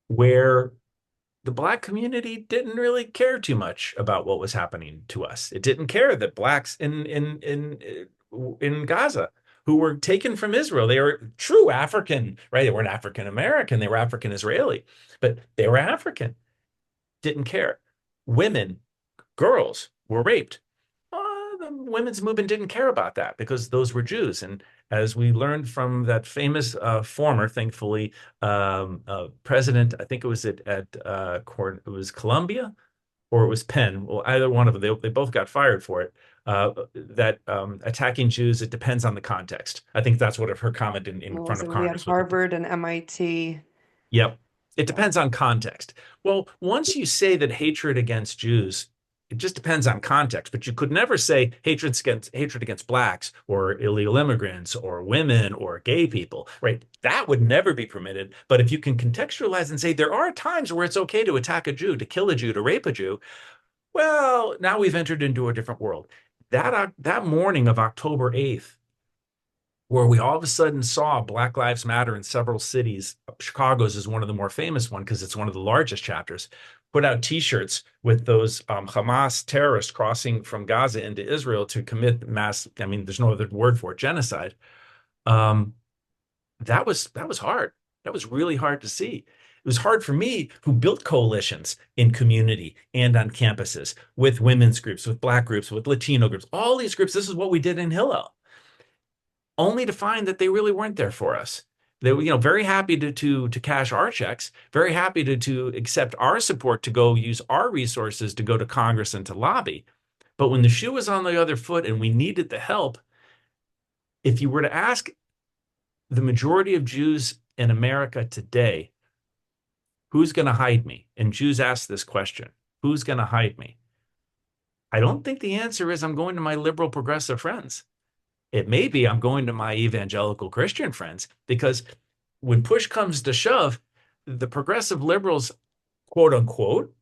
where the black community didn't really care too much about what was happening to us. It didn't care that blacks in Gaza who were taken from Israel, they were true African, right? They weren't African American, they were African Israeli, but they were African. Didn't care. Women, girls were raped. The women's movement didn't care about that because those were Jews. And as we learned from that famous former, thankfully, president, I think it was it was Columbia or it was Penn. Well, either one of them, they both got fired for it. That attacking Jews, it depends on the context. I think that's what her comment in What front was of it? We had Congress was. Harvard and MIT. Yep. It Yeah. depends on context. Well, once you say that hatred against Jews, it just depends on context, but you could never say hatred against blacks or illegal immigrants or women or gay people, right? That would never be permitted. But if you can contextualize and say there are times where it's okay to attack a Jew, to kill a Jew, to rape a Jew, well, now we've entered into a different world. That morning of October 8th, where we all of a sudden saw Black Lives Matter in several cities. Chicago's is one of the more famous ones because it's one of the largest chapters. Put out T-shirts with those Hamas terrorists crossing from Gaza into Israel to commit mass. I mean, there's no other word for it, genocide. Um, that was hard. That was really hard to see. It was hard for me, who built coalitions in community and on campuses with women's groups, with Black groups, with Latino groups, all these groups. This is what we did in Hillel, only to find that they really weren't there for us. They were, very happy to cash our checks, very happy to accept our support to go use our resources to go to Congress and to lobby. But when the shoe was on the other foot and we needed the help, if you were to ask the majority of Jews in America today, who's going to hide me? And Jews ask this question, who's going to hide me? I don't think the answer is I'm going to my liberal progressive friends. It may be I'm going to my evangelical Christian friends, because when push comes to shove, the progressive liberals, quote unquote,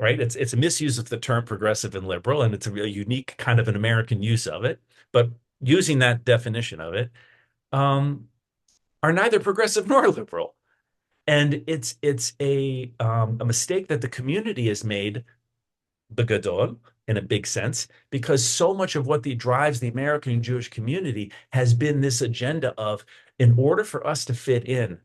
right? It's a misuse of the term progressive and liberal, and it's a really unique kind of an American use of it. But using that definition of it, um, are neither progressive nor liberal. And it's a mistake that the community has made begadol, in a big sense, because so much of what drives the American Jewish community has been this agenda of, in order for us to fit in,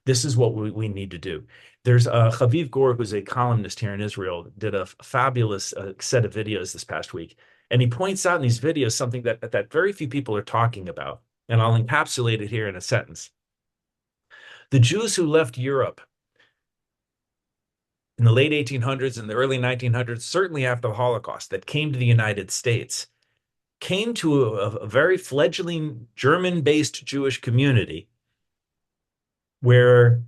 this is what we need to do. There's Chaviv Gore, who's a columnist here in Israel, did a fabulous set of videos this past week. And he points out in these videos something that very few people are talking about. And I'll encapsulate it here in a sentence. The Jews who left Europe in the late 1800s and the early 1900s, certainly after the Holocaust, that came to the United States, came to a very fledgling German-based Jewish community where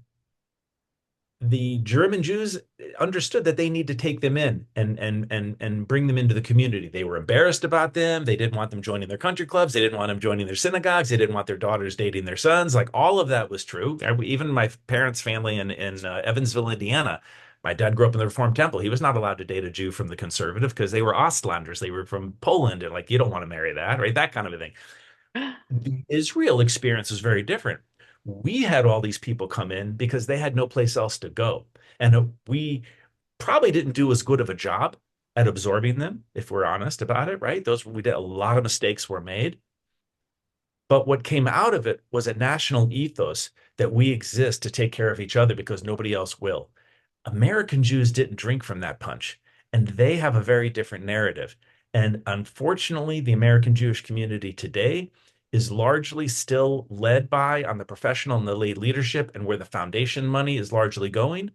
the German Jews understood that they need to take them in and bring them into the community. They were embarrassed about them. They didn't want them joining their country clubs. They didn't want them joining their synagogues. They didn't want their daughters dating their sons. Like all of that was true. Even my parents' family in Evansville, Indiana, my dad grew up in the Reformed Temple. He was not allowed to date a Jew from the conservative because they were Ostlanders. They were from Poland, and like you don't want to marry that, right? That kind of a thing. The Israel experience was very different. We had all these people come in because they had no place else to go. And we probably didn't do as good of a job at absorbing them, if we're honest about it, right? We did a lot of mistakes were made. But what came out of it was a national ethos that we exist to take care of each other because nobody else will. American Jews didn't drink from that punch, and they have a very different narrative. And unfortunately, the American Jewish community today is largely still led by, on the professional and the lay leadership, and where the foundation money is largely going,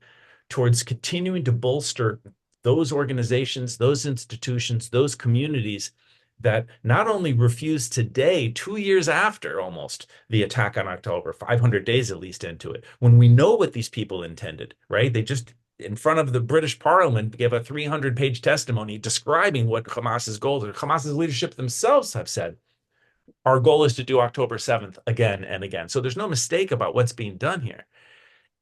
towards continuing to bolster those organizations, those institutions, those communities that not only refuse today, 2 years after almost the attack on October, 500 days at least into it, when we know what these people intended, right? They just, in front of the British Parliament, gave a 300-page testimony describing what Hamas's goals are. Hamas's leadership themselves have said, our goal is to do October 7th again and again. So there's no mistake about what's being done here.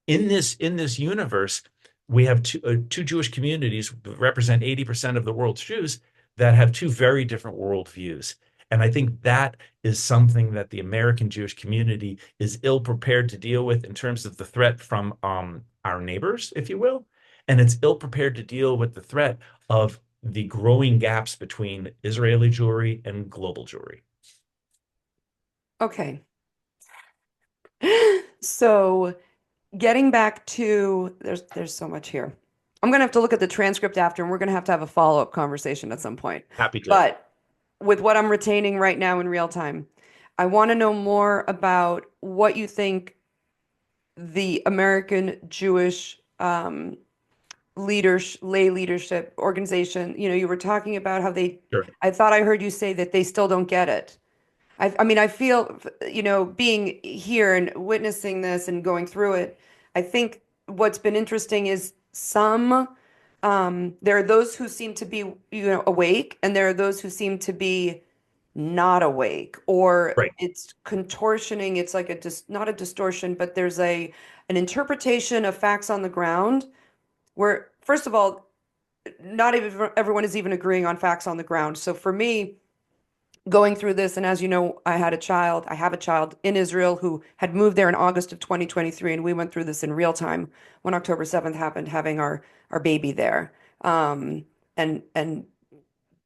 In this universe, we have two Jewish communities that represent 80% of the world's Jews that have two very different worldviews. And I think that is something that the American Jewish community is ill prepared to deal with in terms of the threat from our neighbors, if you will. And it's ill prepared to deal with the threat of the growing gaps between Israeli Jewry and global Jewry. Okay. So getting back to there's so much here. I'm gonna have to look at the transcript after, and we're gonna have a follow-up conversation at some point. Happy to. But with what I'm retaining right now in real time, I want to know more about what you think the American Jewish lay leadership organization, you were talking about how Sure. I thought I heard you say that they still don't get it. I mean, I feel, being here and witnessing this and going through it, I think what's been interesting is there are those who seem to be, awake, and there are those who seem to be not awake, or Right. it's contortioning. It's like not a distortion, but there's an interpretation of facts on the ground where, first of all, not even everyone is even agreeing on facts on the ground. So for me, going through this, and as you know, I have a child in Israel who had moved there in August of 2023, and we went through this in real time when October 7th happened, having our baby there. And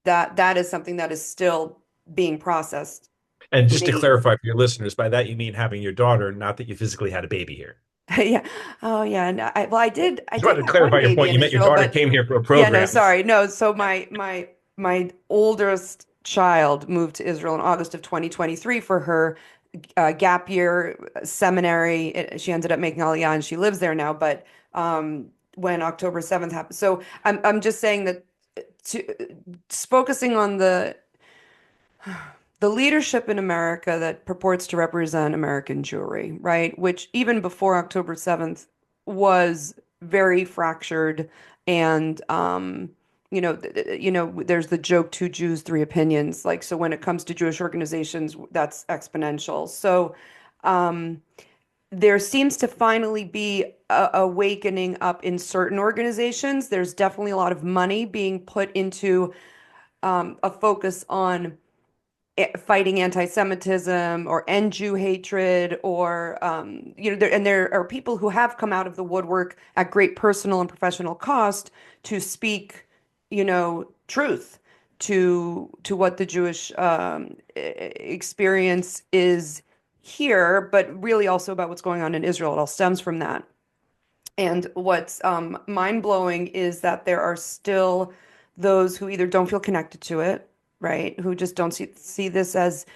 that is something that is still being processed. And just to Me. clarify for your listeners, by that you mean having your daughter, not that you physically had a baby here. Yeah. Oh, yeah. And well, I Just did wanted to have one clarify your baby point. in You meant your Israel, daughter but came here for a yeah, no, program. sorry. No, so my oldest child moved to Israel in August of 2023 for her gap year seminary. She ended up making Aliyah, and she lives there now. But when October 7th happened, so I'm just saying that to focusing on the leadership in America that purports to represent American Jewry, right? Which even before October 7th was very fractured, and there's the joke, two Jews, three opinions. Like, so when it comes to Jewish organizations, that's exponential. So there seems to finally be a awakening up in certain organizations. There's definitely a lot of money being put into a focus on fighting anti-Semitism or end Jew hatred, or there are people who have come out of the woodwork at great personal and professional cost to speak, truth to what the Jewish experience is here, but really also about what's going on in Israel. It all stems from that. And what's mind-blowing is that there are still those who either don't feel connected to it, right? Who just don't see this as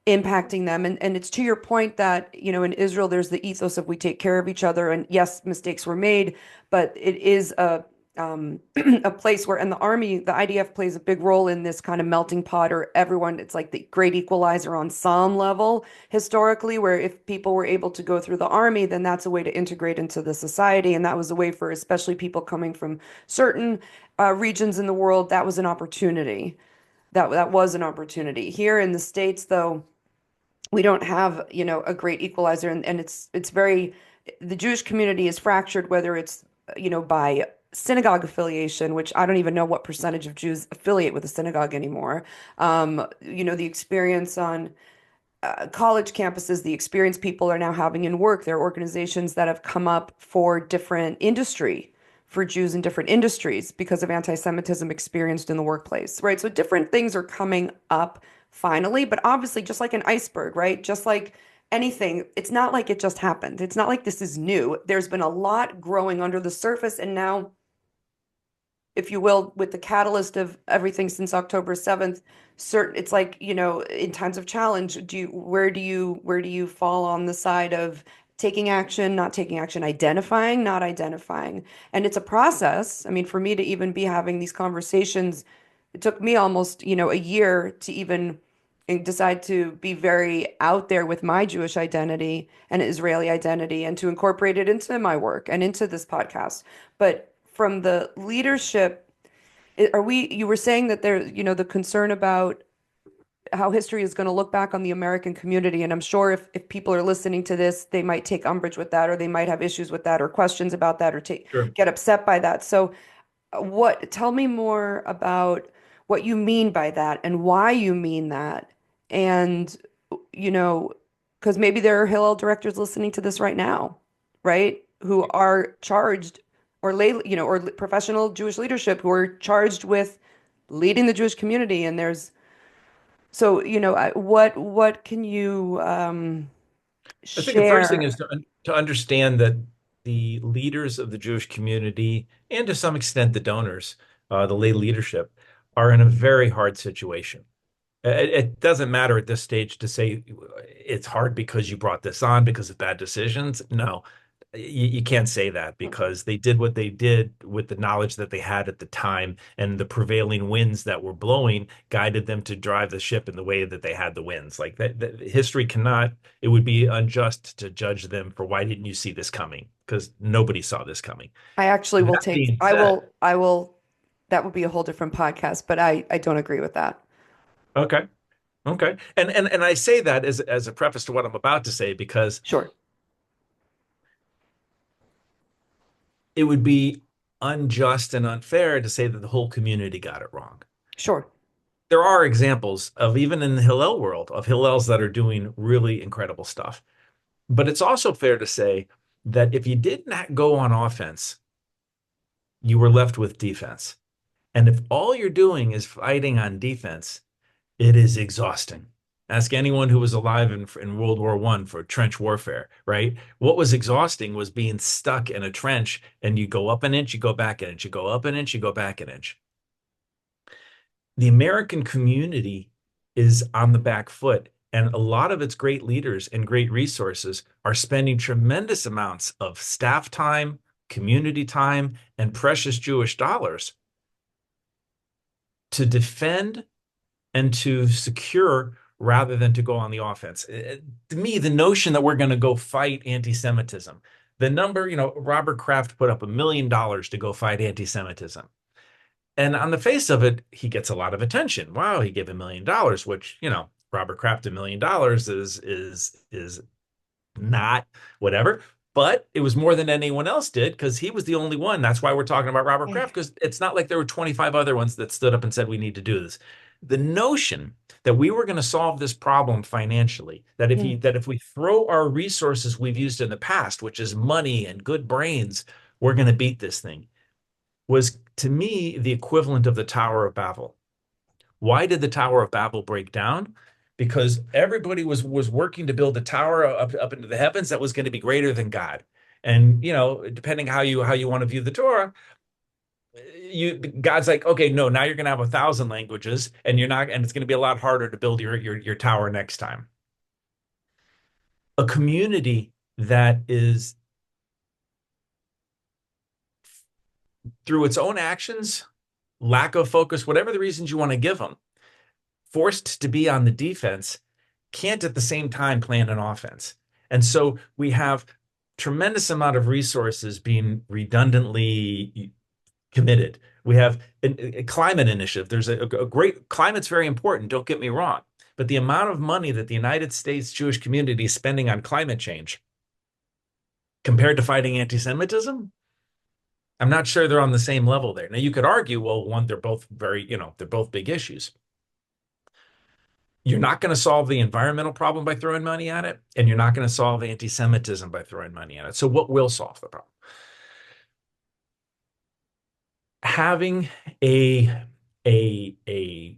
impacting them. And it's to your point that, in Israel, there's the ethos of we take care of each other. And yes, mistakes were made, but it is a place where, and the army, the IDF plays a big role in this kind of melting pot, or everyone, it's like the great equalizer on some level historically, where if people were able to go through the army, then that's a way to integrate into the society. And that was a way for especially people coming from certain regions in the world, that was an opportunity. That was an opportunity. Here in the States, though, we don't have, a great equalizer, and it's very, the Jewish community is fractured, whether it's, by synagogue affiliation, which I don't even know what percentage of Jews affiliate with a synagogue anymore. The experience on college campuses, the experience people are now having in work. There are organizations that have come up for different industry, for Jews in different industries because of anti-Semitism experienced in the workplace, right? So different things are coming up finally, but obviously just like an iceberg, right? Just like anything, it's not like it just happened. It's not like this is new. There's been a lot growing under the surface, and now, if you will, with the catalyst of everything since October 7th, it's like, in times of challenge, where do you fall on the side of taking action, not taking action, identifying, not identifying? And it's a process. I mean, for me to even be having these conversations, it took me almost, a year to even decide to be very out there with my Jewish identity and Israeli identity, and to incorporate it into my work and into this podcast. But from the leadership, you were saying that there, the concern about how history is going to look back on the American community. And I'm sure if people are listening to this, they might take umbrage with that, or they might have issues with that, or questions about that, or Sure. get upset by that. So tell me more about what you mean by that and why you mean that. And, you know, because maybe there are Hillel directors listening to this right now, right? Who are charged, or or professional Jewish leadership who are charged with leading the Jewish community. And so, what can you I think the first thing share? is to understand that the leaders of the Jewish community, and to some extent the donors, the lay leadership, are in a very hard situation. It doesn't matter at this stage to say it's hard because you brought this on because of bad decisions. No, you can't say that, because they did what they did with the knowledge that they had at the time, and the prevailing winds that were blowing guided them to drive the ship in the way that they had the winds. Like that history cannot, it would be unjust to judge them for why didn't you see this coming? Because nobody saw this coming. I actually will That take, being said, I will, that would be a whole different podcast, but I don't agree with that. okay, okay. And I say that as a preface to what I'm about to say, because Sure, it would be unjust and unfair to say that the whole community got it wrong. sure, There are examples of, even in the Hillel world, of Hillels that are doing really incredible stuff. But it's also fair to say that if you did not go on offense, you were left with defense. And if all you're doing is fighting on defense, it is exhausting. Ask anyone who was alive in World War I for trench warfare, right? What was exhausting was being stuck in a trench, and you go up an inch, you go back an inch, you go up an inch, you go back an inch. The American community is on the back foot, and a lot of its great leaders and great resources are spending tremendous amounts of staff time, community time, and precious Jewish dollars to defend and to secure, rather than to go on the offense. To me, the notion that we're going to go fight anti-Semitism, the number, Robert Kraft put up $1 million to go fight anti-Semitism. And on the face of it, he gets a lot of attention. Wow, he gave $1 million, which, Robert Kraft, $1 million is not whatever. But it was more than anyone else did, because he was the only one. That's why we're talking about Robert Kraft, because it's not like there were 25 other ones that stood up and said we need to do this. The notion that we were going to solve this problem financially, that Mm. if we throw our resources we've used in the past, which is money and good brains, we're going to beat this thing. was to me the equivalent of the Tower of Babel. Why did the Tower of Babel break down? Because everybody was working to build a tower up into the heavens that was going to be greater than God. And depending how you want to view the Torah, God's like, okay, no, now you're going to have 1,000 languages, and you're not, and it's going to be a lot harder to build your tower next time. A community that is through its own actions, lack of focus, whatever the reasons you want to give them, forced to be on the defense, can't at the same time plan an offense. And so we have tremendous amount of resources being redundantly committed. We have a climate initiative. There's a great climate's very important, don't get me wrong. But the amount of money that the United States Jewish community is spending on climate change compared to fighting anti-Semitism, I'm not sure they're on the same level there. Now you could argue, well, one, they're both they're both big issues. You're not going to solve the environmental problem by throwing money at it, and you're not going to solve anti-Semitism by throwing money at it. So what will solve the problem? Having a a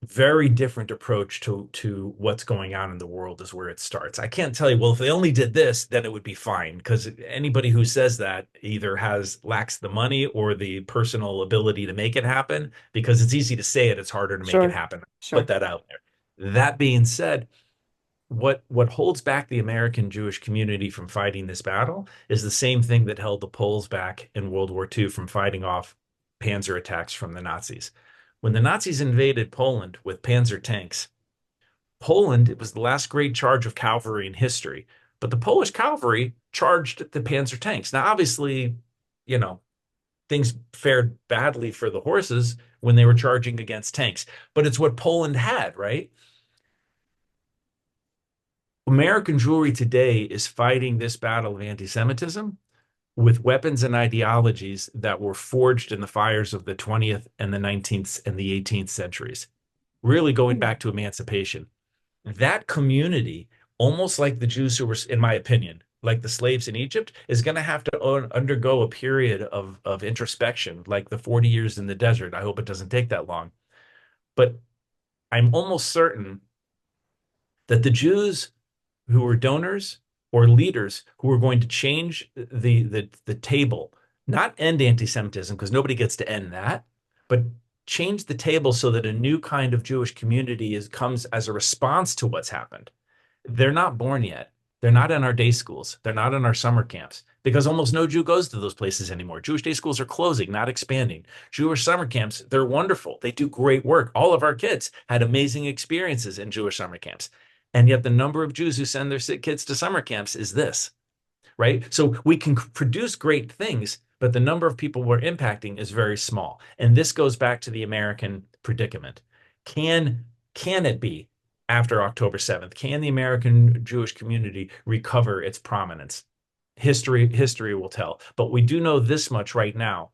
very different approach to what's going on in the world is where it starts. I can't tell you, well, if they only did this, then it would be fine. Because anybody who says that either lacks the money or the personal ability to make it happen, because it's easy to say it, it's harder to make it Sure, happen. Put sure. that out there. That being said, what holds back the American Jewish community from fighting this battle is the same thing that held the Poles back in World War II from fighting off panzer attacks from the Nazis. When the Nazis invaded Poland with panzer tanks, Poland, it was the last great charge of cavalry in history, but the Polish cavalry charged the panzer tanks. Now, obviously, you know, things fared badly for the horses when they were charging against tanks, but it's what Poland had, right? American Jewry today is fighting this battle of anti-Semitism with weapons and ideologies that were forged in the fires of the 20th and the 19th and the 18th centuries, really going Hmm. back to emancipation. That community, almost like the Jews who were, in my opinion, like the slaves in Egypt, is going to have to undergo a period of introspection, like the 40 years in the desert. I hope it doesn't take that long. But I'm almost certain that the Jews who were donors or leaders who were going to change the table, not end anti-Semitism, because nobody gets to end that, but change the table so that a new kind of Jewish community comes as a response to what's happened. They're not born yet. They're not in our day schools. They're not in our summer camps because almost no Jew goes to those places anymore. Jewish day schools are closing, not expanding. Jewish summer camps, they're wonderful. They do great work. All of our kids had amazing experiences in Jewish summer camps. And yet the number of Jews who send their kids to summer camps is this, right? So we can produce great things, but the number of people we're impacting is very small. And this goes back to the American predicament. Can can it be after October 7th? Can the American Jewish community recover its prominence? History will tell. But we do know this much right now,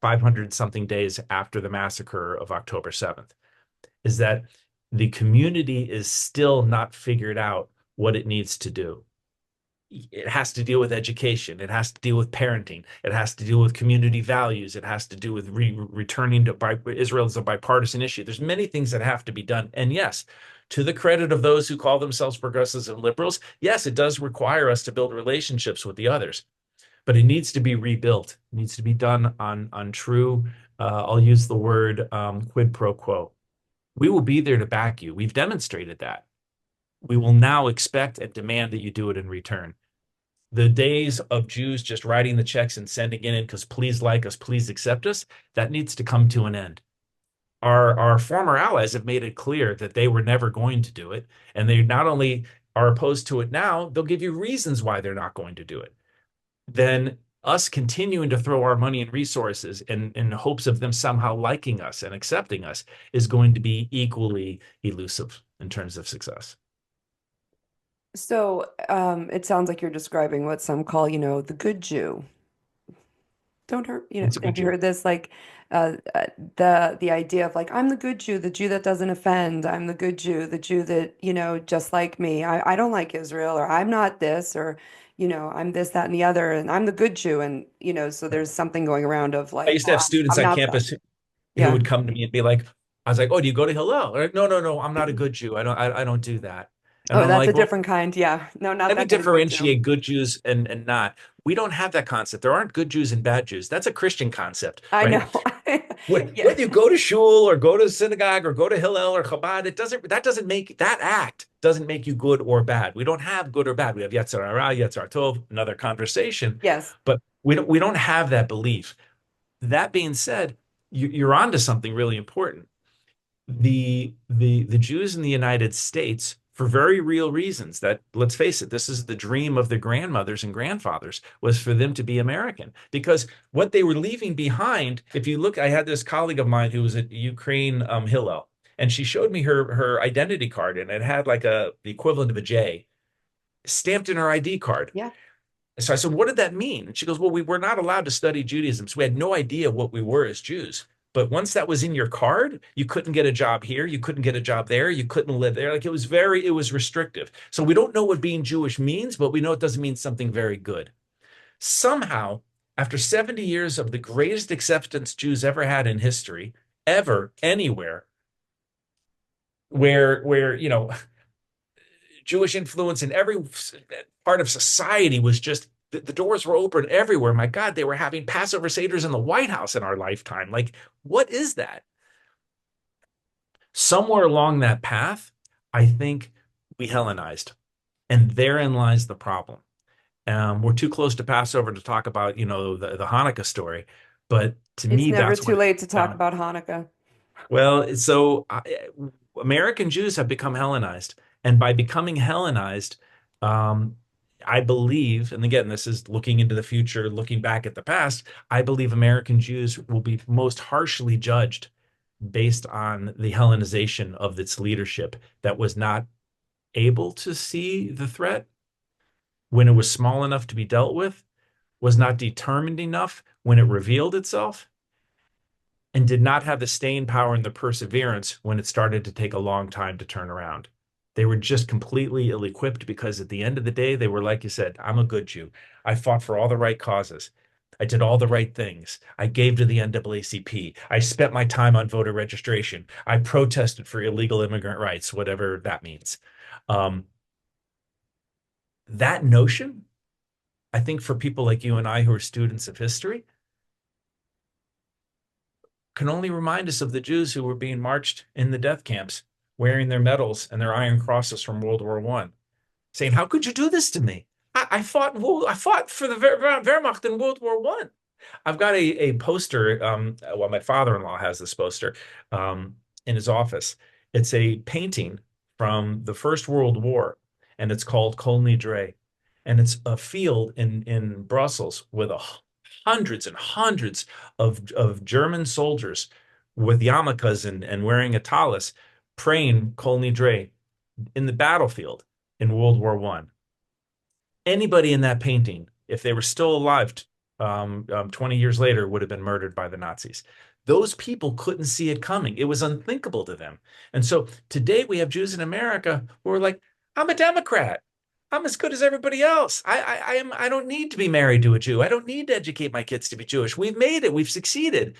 500 something days after the massacre of October 7th, is that the community is still not figured out what it needs to do. It has to deal with education. It has to deal with parenting. It has to deal with community values. It has to do with returning to Israel as a bipartisan issue. There's many things that have to be done. And yes, to the credit of those who call themselves progressives and liberals, yes, it does require us to build relationships with the others, but it needs to be rebuilt. It needs to be done on true, I'll use the word quid pro quo. We will be there to back you. We've demonstrated that. We will now expect and demand that you do it in return. The days of Jews just writing the checks and sending it in because please like us, please accept us, that needs to come to an end. Our former allies have made it clear that they were never going to do it. And they not only are opposed to it now, they'll give you reasons why they're not going to do it. Then us continuing to throw our money and resources in hopes of them somehow liking us and accepting us is going to be equally elusive in terms of success. So, it sounds like you're describing what some call, the good Jew. Don't hurt, It's a good have you Jew. heard this? Like, the idea of like, I'm the good Jew, the Jew that doesn't offend. I'm the good Jew, the Jew that, just like me. I don't like Israel, or I'm not this, or, I'm this, that, and the other, and I'm the good Jew. And, so there's something going around of I like, used to have students I'm on not that. campus who Yeah. would come to me and be like, I was like, "Oh, do you go to Hillel?" Or, no, no, no, I'm not a good Jew. I don't do that. And Oh, I'm that's a like, well, different kind. Yeah. No, not let me that kind of good Jew. differentiate good Jews and not. We don't have that concept. There aren't good Jews and bad Jews. That's a Christian concept, I right? know. Yeah. Whether you go to shul or go to synagogue or go to Hillel or Chabad, that doesn't make that act doesn't make you good or bad. We don't have good or bad. We have Yetzer Hara, Yetzer Tov, another conversation, Yes. but we don't have that belief. That being said, you're onto something really important. The Jews in the United States, for very real reasons, that let's face it, this is the dream of their grandmothers and grandfathers, was for them to be American. Because what they were leaving behind, if you look, I had this colleague of mine who was at Ukraine, Hillel, and she showed me her identity card, and it had like the equivalent of a J stamped in her ID card. Yeah. So I said, what did that mean? And she goes, well, we were not allowed to study Judaism. So we had no idea what we were as Jews. But once that was in your card, you couldn't get a job here. You couldn't get a job there. You couldn't live there. Like it was restrictive. So we don't know what being Jewish means, but we know it doesn't mean something very good. Somehow, after 70 years of the greatest acceptance Jews ever had in history, ever, anywhere, where Jewish influence in every part of society was just the doors were open everywhere. My God, they were having Passover Seder's in the White House in our lifetime. Like, what is that? Somewhere along that path, I think we Hellenized, and therein lies the problem. We're too close to Passover to talk about, the Hanukkah story, but to It's me, never that's too what late to talk down. about Hanukkah. Well, so American Jews have become Hellenized, and by becoming Hellenized, um, I believe, and again, this is looking into the future, looking back at the past, I believe American Jews will be most harshly judged based on the Hellenization of its leadership that was not able to see the threat when it was small enough to be dealt with, was not determined enough when it revealed itself, and did not have the staying power and the perseverance when it started to take a long time to turn around. They were just completely ill-equipped because at the end of the day, they were, like you said, I'm a good Jew. I fought for all the right causes. I did all the right things. I gave to the NAACP. I spent my time on voter registration. I protested for illegal immigrant rights, whatever that means. Um, that notion, I think for people like you and I who are students of history, can only remind us of the Jews who were being marched in the death camps, wearing their medals and their iron crosses from World War One, saying, "How could you do this to me? I fought for the Wehrmacht in World War One." I've got a poster. Well, my father-in-law has this poster in his office. It's a painting from the First World War, and it's called Kol Nidre. And it's a field in Brussels with hundreds and hundreds of German soldiers with yarmulkes and wearing a tallis praying Kol Nidre in the battlefield in World War One. Anybody in that painting, if they were still alive 20 years later, would have been murdered by the Nazis. Those people couldn't see it coming. It was unthinkable to them. And so today we have Jews in America who are like, I'm a Democrat. I'm as good as everybody else. I don't need to be married to a Jew. I don't need to educate my kids to be Jewish. We've made it. We've succeeded.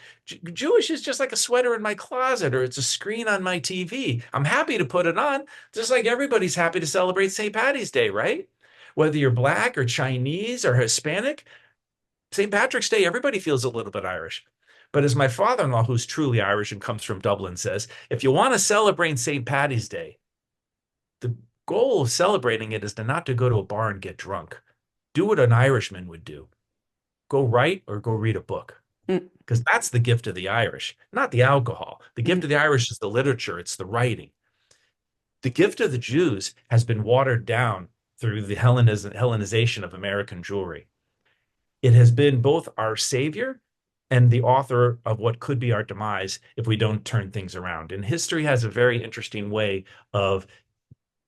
Jewish is just like a sweater in my closet or it's a screen on my TV. I'm happy to put it on, just like everybody's happy to celebrate St. Patty's Day, right? Whether you're black or Chinese or Hispanic, St. Patrick's Day, everybody feels a little bit Irish. But as my father-in-law, who's truly Irish and comes from Dublin, says, if you want to celebrate St. Patty's Day, the goal of celebrating it is to not to go to a bar and get drunk. Do what an Irishman would do. Go write or go read a book. Mm, Because that's the gift of the Irish, not the alcohol. The gift mm. of the Irish is the literature, it's the writing. The gift of the Jews has been watered down through the Hellenization of American Jewry. It has been both our savior and the author of what could be our demise if we don't turn things around. And history has a very interesting way of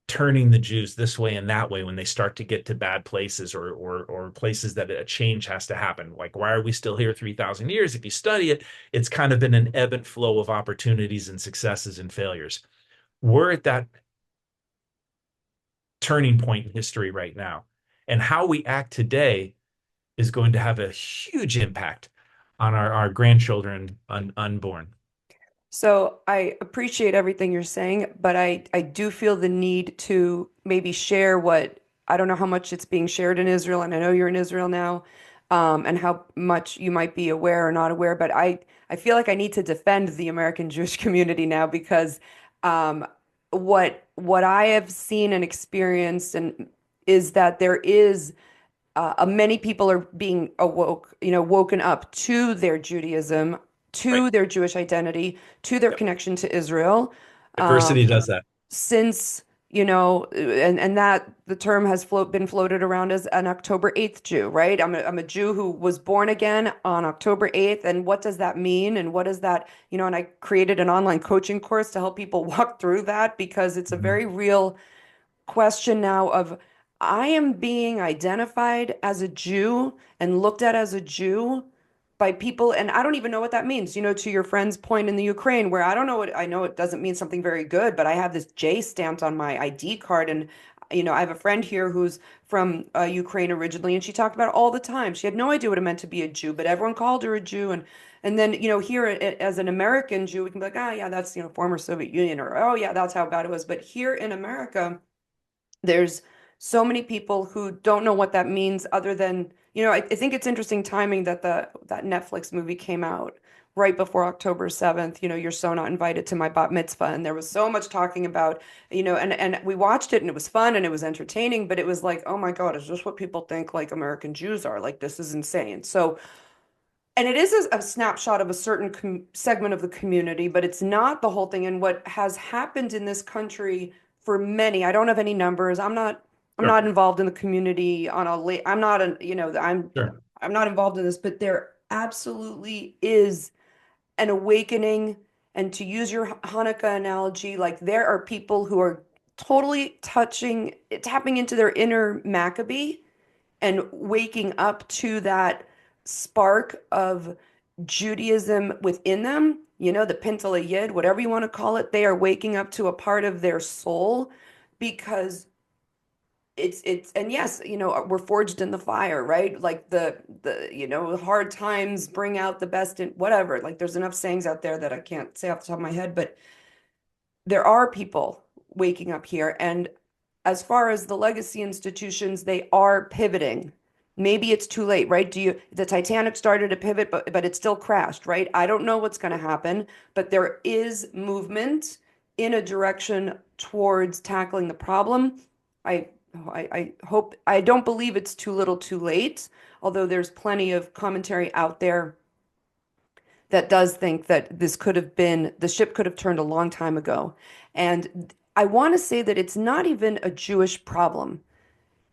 turning the Jews this way and that way when they start to get to bad places or places that a change has to happen. Like, why are we still here 3,000 years? If you study it, it's kind of been an ebb and flow of opportunities and successes and failures. We're at that turning point in history right now. And how we act today is going to have a huge impact on our grandchildren unborn. So I appreciate everything you're saying, but I do feel the need to maybe share what I don't know how much it's being shared in Israel, and I know you're in Israel now, and how much you might be aware or not aware, but I feel like I need to defend the American Jewish community now because um, what I have seen and experienced and is that there is many people are being woken up to their Judaism, Right. to their Jewish identity, to their Yep. connection to Israel. Um, Adversity does that. since, and that the term has been floated around as an October 8th Jew, right? I'm a Jew who was born again on October 8th. And what does that mean? And what is that, and I created an online coaching course to help people walk through that because it's a Mhm. very real question now of I am being identified as a Jew and looked at as a Jew by people, and I don't even know what that means. To your friend's point in the Ukraine, where I don't know what I know it doesn't mean something very good, but I have this J stamped on my ID card, and I have a friend here who's from Ukraine originally, and she talked about it all the time. She had no idea what it meant to be a Jew, but everyone called her a Jew, and then here as an American Jew, we can be like, ah, yeah, that's former Soviet Union, or oh yeah, that's how bad it was. But here in America there's so many people who don't know what that means other than, I think it's interesting timing that that Netflix movie came out right before October 7th. You're so not invited to my bat mitzvah. And there was so much talking about, and we watched it and it was fun and it was entertaining, but it was like, oh my God, is this what people think like American Jews are? Like, this is insane. So and it is a snapshot of a certain segment of the community, but it's not the whole thing. And what has happened in this country for many, I don't have any numbers. I'm Sure. not involved in the community on a late. I'm not an, Sure. I'm not involved in this, but there absolutely is an awakening. And to use your Hanukkah analogy, like there are people who are totally tapping into their inner Maccabee and waking up to that spark of Judaism within them, the Pintele Yid, whatever you want to call it, they are waking up to a part of their soul because and yes, we're forged in the fire, right? Like the hard times bring out the best in whatever. Like there's enough sayings out there that I can't say off the top of my head, but there are people waking up here. And as far as the legacy institutions, they are pivoting. Maybe it's too late, right? The Titanic started to pivot, but it still crashed, right? I don't know what's going to happen, but there is movement in a direction towards tackling the problem. I I hope I don't believe it's too little too late, although there's plenty of commentary out there that does think that the ship could have turned a long time ago. And I want to say that it's not even a Jewish problem.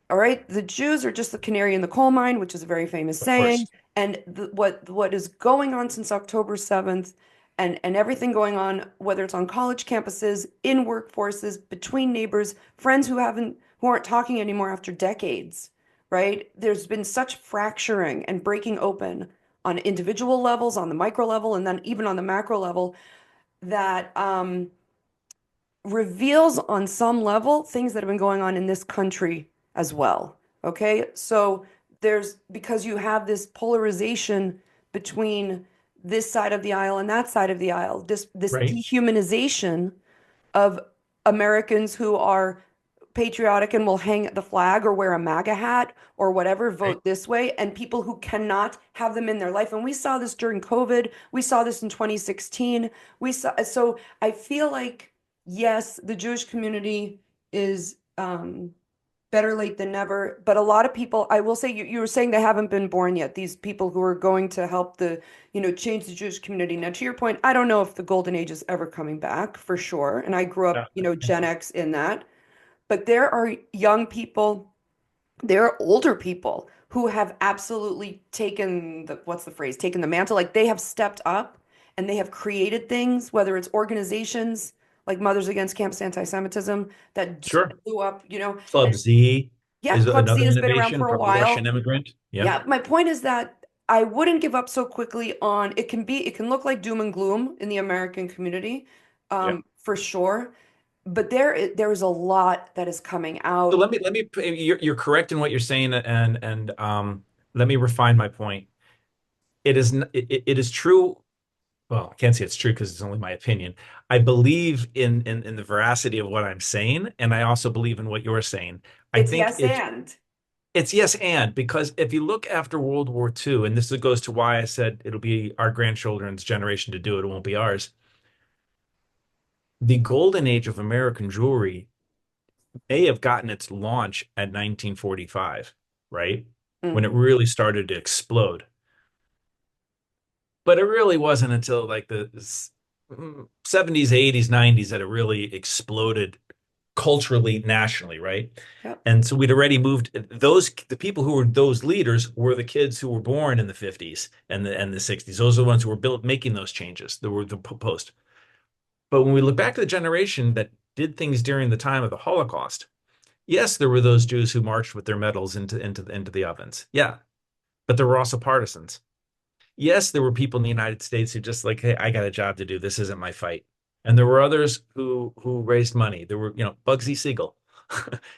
All right, the Jews are just the canary in the coal mine, which is a very famous Of saying. course. And what is going on since October 7th and everything going on, whether it's on college campuses, in workforces, between neighbors, friends who aren't talking anymore after decades, right? There's been such fracturing and breaking open on individual levels, on the micro level, and then even on the macro level that reveals on some level things that have been going on in this country as well. Okay. So because you have this polarization between this side of the aisle and that side of the aisle, this Right. dehumanization of Americans who are patriotic and will hang the flag or wear a MAGA hat or whatever, Right. vote this way, and people who cannot have them in their life. And we saw this during COVID. We saw this in 2016. So I feel like, yes, the Jewish community is better late than never. But a lot of people, I will say, you were saying they haven't been born yet. These people who are going to help change the Jewish community. Now, to your point, I don't know if the golden age is ever coming back for sure. And I grew Yeah. up, Gen X in that. But there are young people, there are older people who have absolutely taken what's the phrase, taken the mantle. Like they have stepped up and they have created things, whether it's organizations like Mothers Against Campus Anti-Semitism that Sure. blew up, Club and Z yeah, is Club Z another has been around innovation for a from a Russian while. immigrant. Yeah. Yeah, my point is that I wouldn't give up so quickly on it can look like doom and gloom in the American community, Yeah. for sure. but there is a lot that is coming So out. you're correct in what you're saying, and let me refine my point. It is true. Well, I can't say it's true because it's only my opinion. I believe in the veracity of what I'm saying, and I also believe in what you're saying. I It's think yes and. it's yes and, because if you look after World War II, and this goes to why I said it'll be our grandchildren's generation to do it, it won't be ours. The golden age of American jewelry may have gotten its launch at 1945, right? When Mm, it really started to explode. But it really wasn't until like the 70s, 80s, 90s that it really exploded culturally, nationally, right? yep. And so we'd already moved the people who were those leaders were the kids who were born in the 50s and the 60s. Those are the ones who were built making those changes. They were the post. But when we look back to the generation that did things during the time of the Holocaust, yes, there were those Jews who marched with their medals into the ovens. Yeah, but there were also partisans. Yes, there were people in the United States who just like, hey, I got a job to do. This isn't my fight. And there were others who raised money. There were, Bugsy Siegel,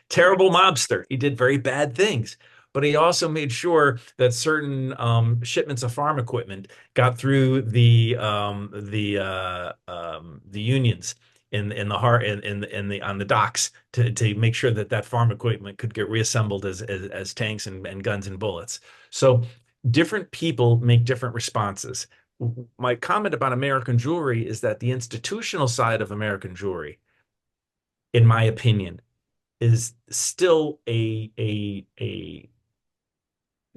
terrible Right. mobster. He did very bad things, but he also made sure that certain shipments of farm equipment got through the unions in the heart in the on the docks to make sure that that farm equipment could get reassembled as tanks and guns and bullets. So different people make different responses. My comment about American Jewry is that the institutional side of American Jewry, in my opinion, is still a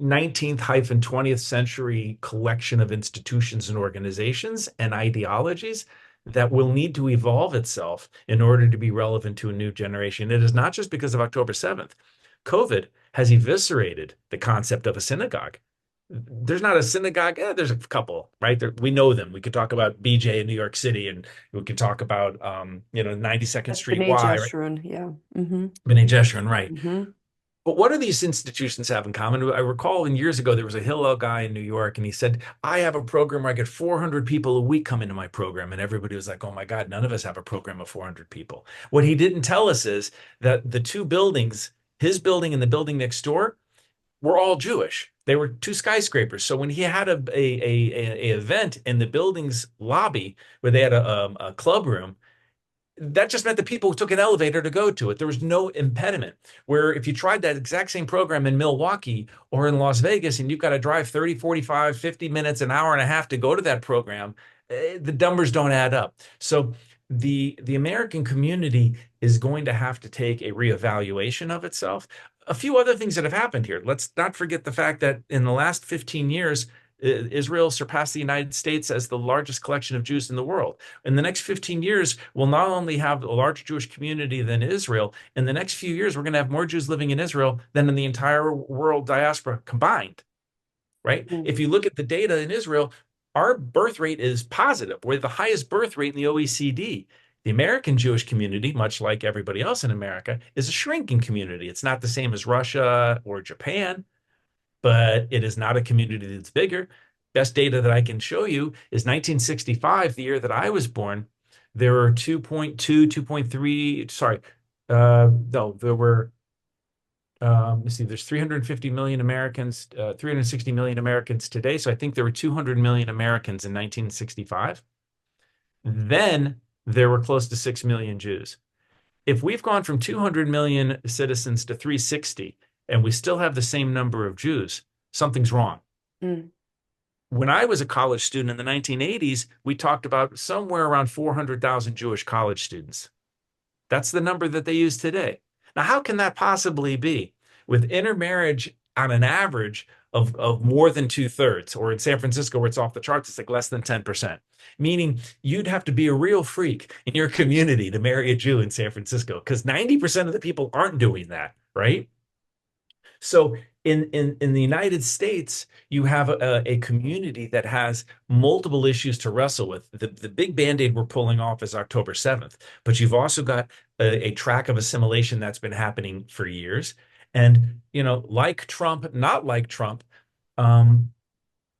19th-20th century collection of institutions and organizations and ideologies that will need to evolve itself in order to be relevant to a new generation. It is not just because of October 7th. COVID has eviscerated the concept of a synagogue. There's not a synagogue. There's a couple, right? We know them. We could talk about BJ in New York City, and we could talk about, 92nd That's Street B'nai Y, right? Jeshurun. Yeah. Mm-hmm. B'nai Jeshurun, right? Mm-hmm. But what do these institutions have in common? I recall years ago, there was a Hillel guy in New York, and he said, I have a program where I get 400 people a week come into my program. And everybody was like, oh my God, none of us have a program of 400 people. What he didn't tell us is that the two buildings, his building and the building next door, were all Jewish. They were two skyscrapers. So when he had a event in the building's lobby where they had a club room, that just meant that people took an elevator to go to it. There was no impediment. Where if you tried that exact same program in Milwaukee or in Las Vegas and you've got to drive 30, 45, 50 minutes, an hour and a half to go to that program, the numbers don't add up. So the American community is going to have to take a reevaluation of itself. A few other things that have happened here. Let's not forget the fact that in the last 15 years, Israel surpassed the United States as the largest collection of Jews in the world. In the next 15 years, we'll not only have a larger Jewish community than Israel, in the next few years, we're going to have more Jews living in Israel than in the entire world diaspora combined, right? Mm. If you look at the data in Israel, our birth rate is positive. We're the highest birth rate in the OECD. The American Jewish community, much like everybody else in America, is a shrinking community. It's not the same as Russia or Japan, but it is not a community that's bigger. Best data that I can show you is 1965, the year that I was born. There were 2.2, 2.3, sorry, no, there were, let's see, there's 350 million Americans, 360 million Americans today. So I think there were 200 million Americans in 1965. Then there were close to 6 million Jews. If we've gone from 200 million citizens to 360, and we still have the same number of Jews, something's wrong. Mm. When I was a college student in the 1980s, we talked about somewhere around 400,000 Jewish college students. That's the number that they use today. Now, how can that possibly be? With intermarriage on an average of more than two-thirds, or in San Francisco, where it's off the charts, it's like less than 10%. Meaning you'd have to be a real freak in your community to marry a Jew in San Francisco, because 90% of the people aren't doing that, right? So in the United States, you have a community that has multiple issues to wrestle with. The big band-aid we're pulling off is October 7th, but you've also got a track of assimilation that's been happening for years. And, like Trump, not like Trump, um,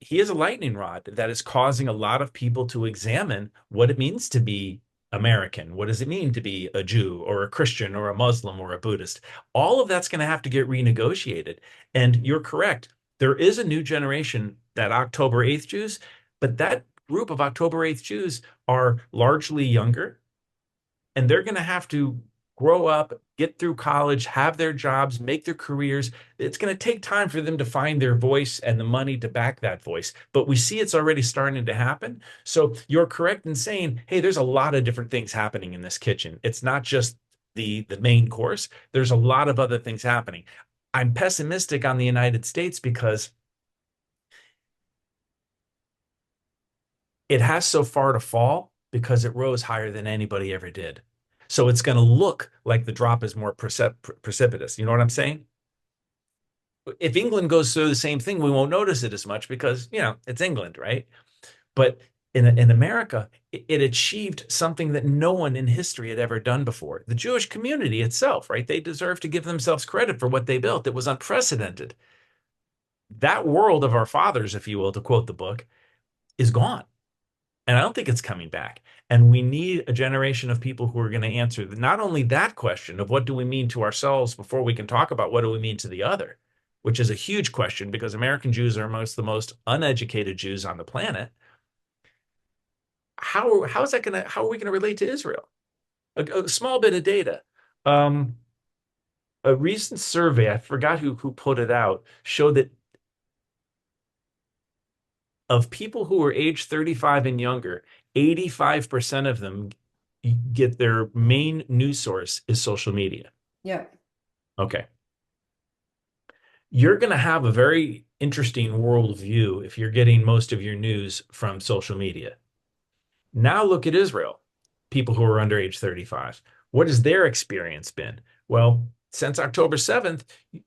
he is a lightning rod that is causing a lot of people to examine what it means to be American? What does it mean to be a Jew or a Christian or a Muslim or a Buddhist? All of that's going to have to get renegotiated. And you're correct. There is a new generation, that October 8th Jews, but that group of October 8th Jews are largely younger, and they're going to have to grow up, get through college, have their jobs, make their careers. It's going to take time for them to find their voice and the money to back that voice. But we see it's already starting to happen. So you're correct in saying, hey, there's a lot of different things happening in this kitchen. It's not just the main course. There's a lot of other things happening. I'm pessimistic on the United States because it has so far to fall because it rose higher than anybody ever did. So it's going to look like the drop is more precipitous. You know what I'm saying? If England goes through the same thing, we won't notice it as much because, it's England, right? But in America, it achieved something that no one in history had ever done before. The Jewish community itself, right? They deserve to give themselves credit for what they built. It was unprecedented. That world of our fathers, if you will, to quote the book, is gone. And I don't think it's coming back. And we need a generation of people who are going to answer not only that question of what do we mean to ourselves before we can talk about what do we mean to the other, which is a huge question because American Jews are amongst the most uneducated Jews on the planet. How are we going to relate to Israel? A small bit of data. Um, a recent survey, I forgot who put it out, showed that of people who are age 35 and younger, 85% of them get their main news source is social media. Yeah. Okay. You're going to have a very interesting worldview if you're getting most of your news from social media. Now look at Israel, people who are under age 35. What has their experience been? Well, since October 7th,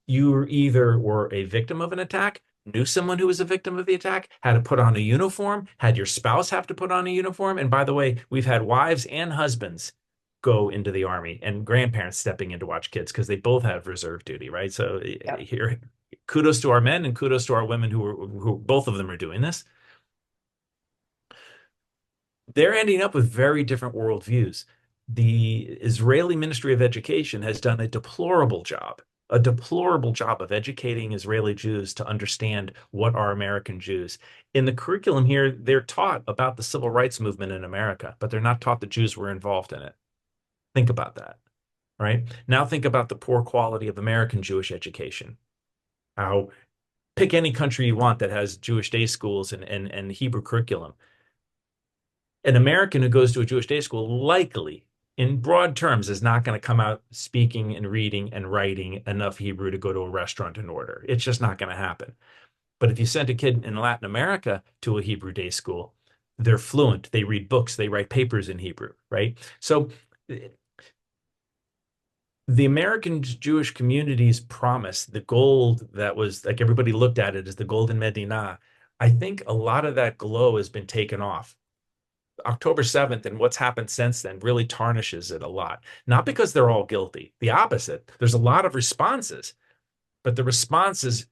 you either were a victim of an attack, knew someone who was a victim of the attack, had to put on a uniform, had your spouse have to put on a uniform. And by the way, we've had wives and husbands go into the army and grandparents stepping in to watch kids because they both have reserve duty, right? So Yeah. here, kudos to our men and kudos to our women who both of them are doing this. They're ending up with very different worldviews. The Israeli Ministry of Education has done a deplorable job of educating Israeli Jews to understand what are American Jews. In the curriculum here, they're taught about the civil rights movement in America, but they're not taught that Jews were involved in it. Think about that, right? Now think about the poor quality of American Jewish education. How pick any country you want that has Jewish day schools and Hebrew curriculum. An American who goes to a Jewish day school likely, in broad terms, is not going to come out speaking and reading and writing enough Hebrew to go to a restaurant and order. It's just not going to happen. But if you sent a kid in Latin America to a Hebrew day school, they're fluent. They read books. They write papers in Hebrew, right? So the American Jewish community's promise, the gold that was like everybody looked at it as the golden Medina, I think a lot of that glow has been taken off. October 7th and what's happened since then really tarnishes it a lot. Not because they're all guilty, the opposite. There's a lot of responses, but the responses,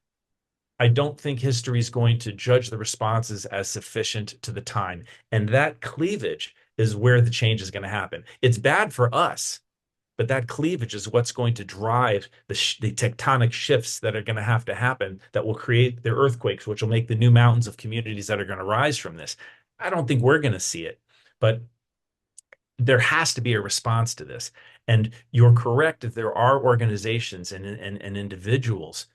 I don't think history is going to judge the responses as sufficient to the time. And that cleavage is where the change is going to happen. It's bad for us, but that cleavage is what's going to drive the tectonic shifts that are going to happen that will create the earthquakes, which will make the new mountains of communities that are going to rise from this. I don't think we're going to see it, but there has to be a response to this. And you're correct that there are organizations and individuals,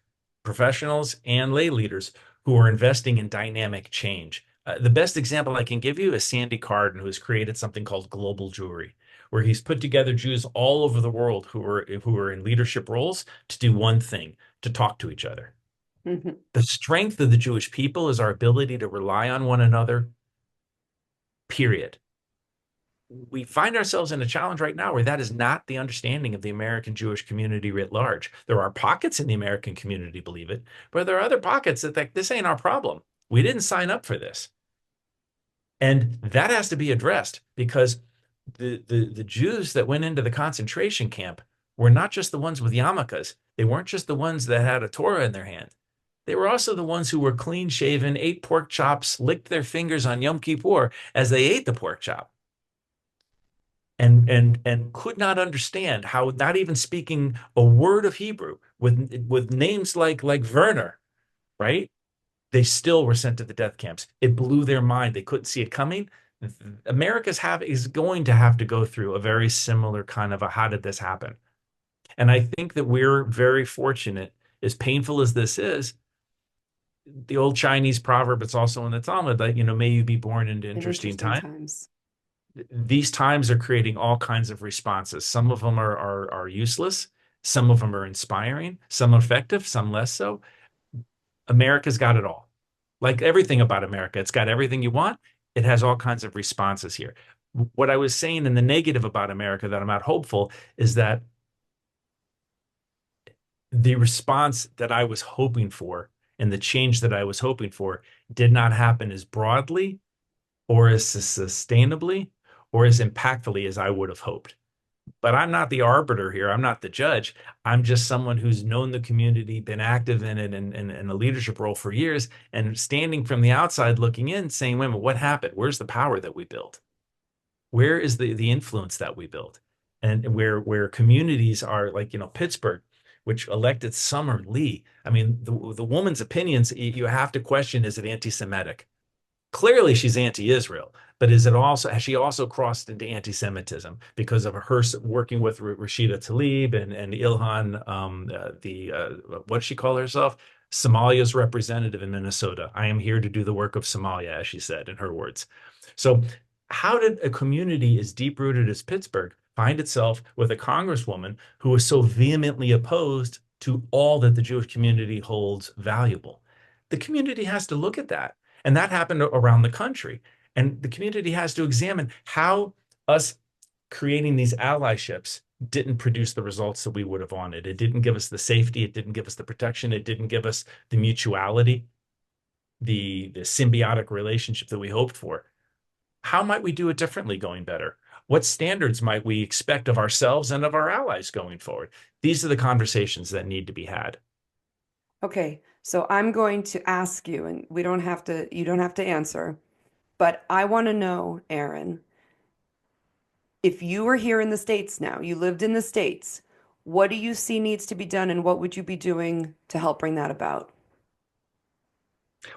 professionals and lay leaders who are investing in dynamic change. The best example I can give you is Sandy Carden, who has created something called Global Jewry, where he's put together Jews all over the world who are in leadership roles to do one thing, to talk to each other. Mhm. The strength of the Jewish people is our ability to rely on one another, period. We find ourselves in a challenge right now where that is not the understanding of the American Jewish community writ large. There are pockets in the American community believe it, but there are other pockets that like, this ain't our problem. We didn't sign up for this. And that has to be addressed because the Jews that went into the concentration camp were not just the ones with yarmulkes. They weren't just the ones that had a Torah in their hand. They were also the ones who were clean shaven, ate pork chops, licked their fingers on Yom Kippur as they ate the pork chop. and could not understand how, not even speaking a word of Hebrew with names like Werner, right? They still were sent to the death camps. It blew their mind. They couldn't see it coming. Is going to have to go through a very similar kind of a how did this happen? And I think that we're very fortunate, as painful as this is, the old Chinese proverb, it's also in the Talmud, like, may you be born into In interesting interesting times. times. These times are creating all kinds of responses. Some of them are useless. Some of them are inspiring. Some effective, some less so. America's got it all. Like everything about America, it's got everything you want. It has all kinds of responses here. What I was saying in the negative about America that I'm not hopeful is that the response that I was hoping for and the change that I was hoping for did not happen as broadly or as sustainably or as impactfully as I would have hoped. But I'm not the arbiter here. I'm not the judge. I'm just someone who's known the community, been active in it in a leadership role for years, and standing from the outside looking in, saying, wait a minute, what happened? Where's the power that we built? Where is the influence that we built? And where communities are like, Pittsburgh, which elected Summer Lee. I mean, the woman's opinions, you have to question, is it anti-Semitic? Clearly she's anti-Israel, but has she also crossed into anti-Semitism because of her working with Rashida Tlaib and Ilhan, what does she call herself? Somalia's representative in Minnesota. I am here to do the work of Somalia, as she said in her words. So how did a community as deep-rooted as Pittsburgh find itself with a congresswoman who was so vehemently opposed to all that the Jewish community holds valuable? The community has to look at that. And that happened around the country. And the community has to examine how us creating these allyships didn't produce the results that we would have wanted. It didn't give us the safety. It didn't give us the protection. It didn't give us the mutuality, the symbiotic relationship that we hoped for. How might we do it differently going better? What standards might we expect of ourselves and of our allies going forward? These are the conversations that need to be had. Okay, so I'm going to ask you, and you don't have to answer, but I want to know, Aaron, if you were here in the States now, you lived in the States, what do you see needs to be done, and what would you be doing to help bring that about?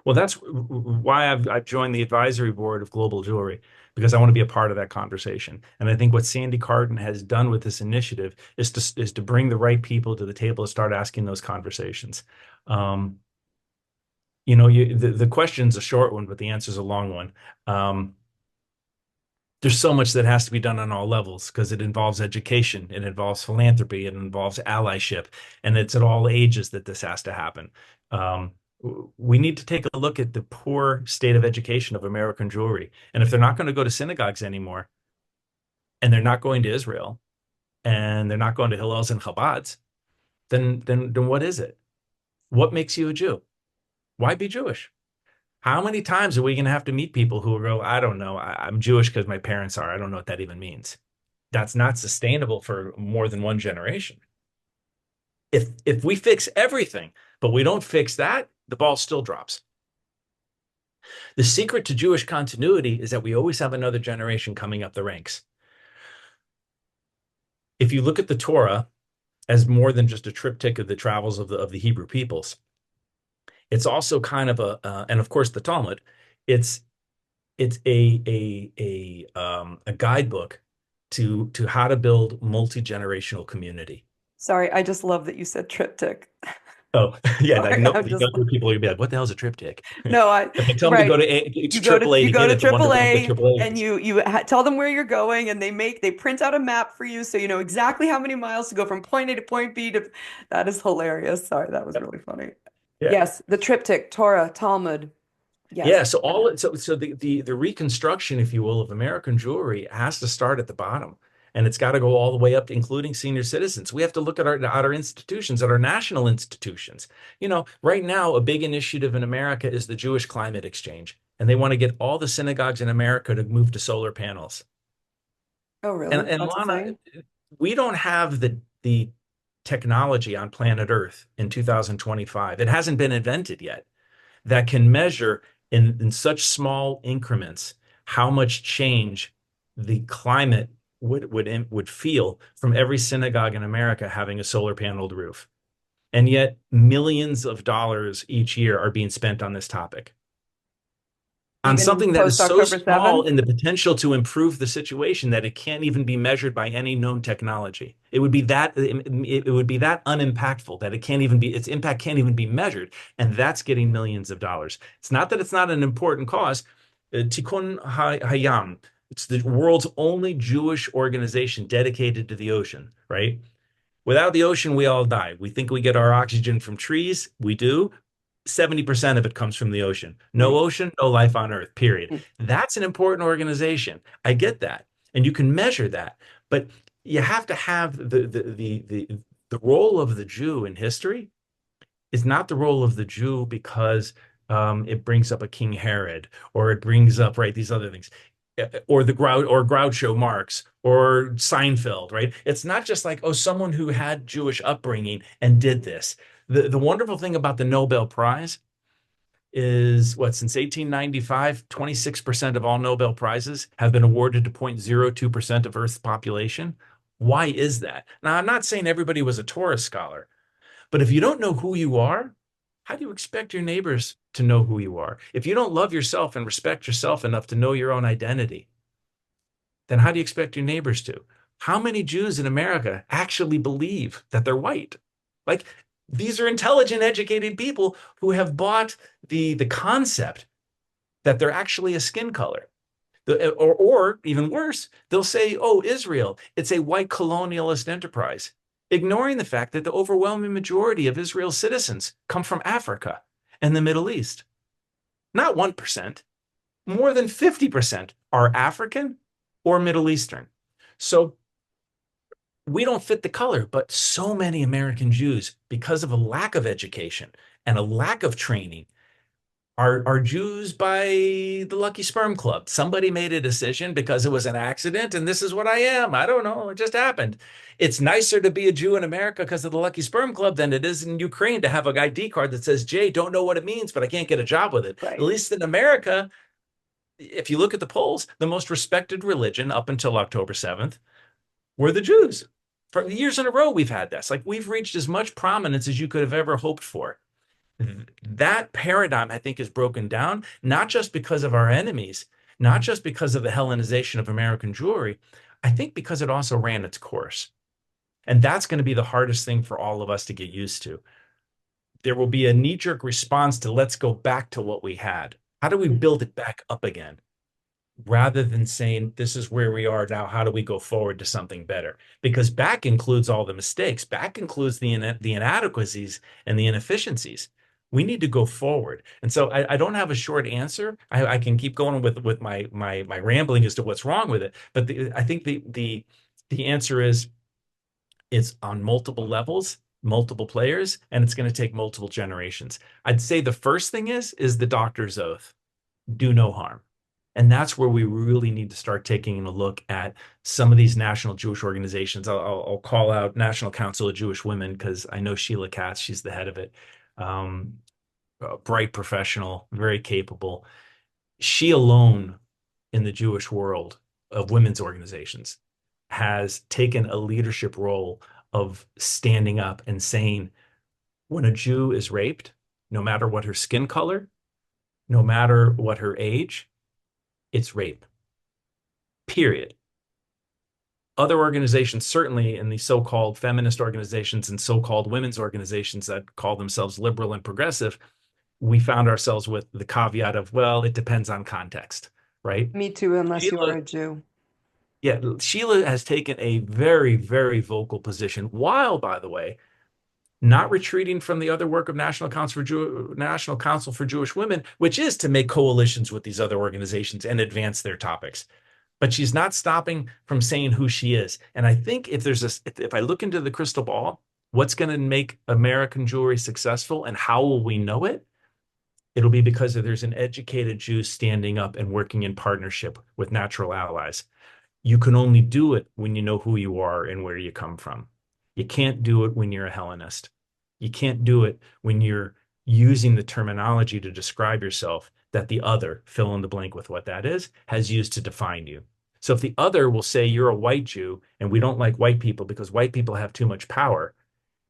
Well, that's why I've joined the advisory board of Global Jewry, because I want to be a part of that conversation. And I think what Sandy Carden has done with this initiative is to bring the right people to the table to start asking those conversations. Um, the question's a short one, but the answer's a long one. Um, there's so much that has to be done on all levels because it involves education, it involves philanthropy, it involves allyship, and it's at all ages that this has to happen. Um, we need to take a look at the poor state of education of American Jewry. And if they're not going to go to synagogues anymore, and they're not going to Israel, and they're not going to Hillels and Chabads, then what is it? What makes you a Jew? Why be Jewish? How many times are we going to have to meet people who go, I don't know, I'm Jewish because my parents are. I don't know what that even means. That's not sustainable for more than one generation. If we fix everything, but we don't fix that, the ball still drops. The secret to Jewish continuity is that we always have another generation coming up the ranks. If you look at the Torah as more than just a triptych of the travels of the Hebrew peoples, it's also kind of and of course the Talmud, it's it's a guidebook to how to build multi-generational community. Sorry, I just love that you said triptych. Oh, yeah, I Sorry, know I'm the just younger people are gonna be like, "What the hell is a triptych?" no, I If they tell me to go right. to to AAA You to go get to it, the wonder why I get AAA AAA and is. tell them where you're going and they print out a map for you so you know exactly how many miles to go from point A to point B to that is hilarious. Sorry, that was really funny. Yeah. Yes, the triptych, Torah, Talmud. Yes. Yeah, so the reconstruction, if you will, of American Jewry has to start at the bottom, and it's got to go all the way up to including senior citizens. We have to look at our institutions, at our national institutions. Right now, a big initiative in America is the Jewish Climate Exchange, and they want to get all the synagogues in America to move to solar panels. Oh, And really? and That's a Lana, thing? we don't have the technology on planet Earth in 2025. It hasn't been invented yet that can measure in such small increments how much change the climate would feel from every synagogue in America having a solar paneled roof. And yet millions of dollars each year are being spent on this topic, on Even something that is post so October small 7th? in the potential to improve the situation that it can't even be measured by any known technology. It would be that unimpactful that it can't even be its impact can't even be measured, and that's getting millions of dollars. It's not that it's not an important cause. Tikkun Hayam, it's the world's only Jewish organization dedicated to the ocean, right? Without the ocean, we all die. We think we get our oxygen from trees. We do. 70% of it comes from the ocean. No Right. ocean, no life on Earth, period. That's an important organization. I get that. And you can measure that. But you have to have the role of the Jew in history is not the role of the Jew because it brings up a King Herod or it brings up, right, these other things. Or Groucho Marx or Seinfeld, right? It's not just like, oh, someone who had Jewish upbringing and did this. The wonderful thing about the Nobel Prize is what, since 1895, 26% of all Nobel Prizes have been awarded to 0.02% of Earth's population. Why is that? Now, I'm not saying everybody was a Torah scholar, but if you don't know who you are, how do you expect your neighbors to know who you are? If you don't love yourself and respect yourself enough to know your own identity, then how do you expect your neighbors to? How many Jews in America actually believe that they're white? Like, these are intelligent, educated people who have bought the concept that they're actually a skin color. Or even worse, they'll say, oh, Israel, it's a white colonialist enterprise, ignoring the fact that the overwhelming majority of Israel's citizens come from Africa and the Middle East. Not 1%, more than 50% are African or Middle Eastern. So we don't fit the color, but so many American Jews, because of a lack of education and a lack of training, are Jews by the Lucky Sperm Club. Somebody made a decision because it was an accident, and this is what I am. I don't know. It just happened. It's nicer to be a Jew in America because of the Lucky Sperm Club than it is in Ukraine to have an ID card that says, Jay, don't know what it means, but I can't get a job with it. At Right. least in America, if you look at the polls, the most respected religion up until October 7th were the Jews. For years in a row, we've had this. Like, we've reached as much prominence as you could have ever hoped for. That paradigm, I think, is broken down, not just because of our enemies, not just because of the Hellenization of American Jewry, I think because it also ran its course. And that's going to be the hardest thing for all of us to get used to. There will be a knee-jerk response to let's go back to what we had. How do we build it back up again? Rather than saying, this is where we are now, how do we go forward to something better? Because back includes all the mistakes, back includes the inadequacies and the inefficiencies. We need to go forward. And so I don't have a short answer. I can keep going with my rambling as to what's wrong with it. But I think the answer is it's on multiple levels, multiple players, and it's going to take multiple generations. I'd say the first thing is the doctor's oath. Do no harm. And that's where we really need to start taking a look at some of these national Jewish organizations. I'll call out National Council of Jewish Women because I know Sheila Katz, she's the head of it. Um, a bright professional, very capable. She alone in the Jewish world of women's organizations has taken a leadership role of standing up and saying, when a Jew is raped, no matter what her skin color, no matter what her age, it's rape, period. Other organizations, certainly in the so-called feminist organizations and so-called women's organizations that call themselves liberal and progressive, we found ourselves with the caveat of, well, it depends on context, right? Me too, unless you are Sheila, a Jew. yeah, Sheila has taken a very, very vocal position, while, by the way, not retreating from the other work of National Council for Jewish Women, which is to make coalitions with these other organizations and advance their topics. But she's not stopping from saying who she is. And I think if I look into the crystal ball, what's going to make American Jewry successful and how will we know it? It'll be because there's an educated Jew standing up and working in partnership with natural allies. You can only do it when you know who you are and where you come from. You can't do it when you're a Hellenist. You can't do it when you're using the terminology to describe yourself that the other, fill in the blank with what that is, has used to define you. So if the other will say you're a white Jew and we don't like white people because white people have too much power,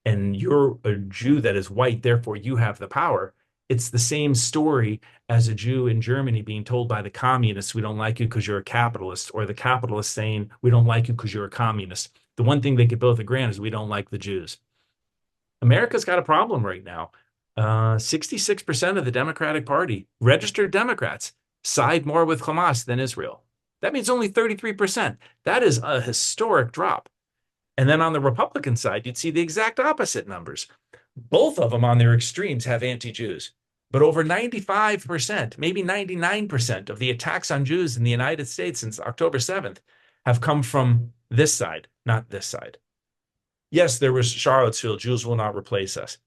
and you're a Jew that is white, therefore you have the power. It's the same story as a Jew in Germany being told by the communists, we don't like you because you're a capitalist, or the capitalists saying, we don't like you because you're a communist. The one thing they could both agree on is we don't like the Jews. America's got a problem right now. 66% of the Democratic Party, registered Democrats, side more with Hamas than Israel. That means only 33%. That is a historic drop. And then on the Republican side, you'd see the exact opposite numbers. Both of them on their extremes have anti-Jews. But over 95%, maybe 99% of the attacks on Jews in the United States since October 7th have come from this side, not this side. Yes, there was Charlottesville, Jews will not replace us.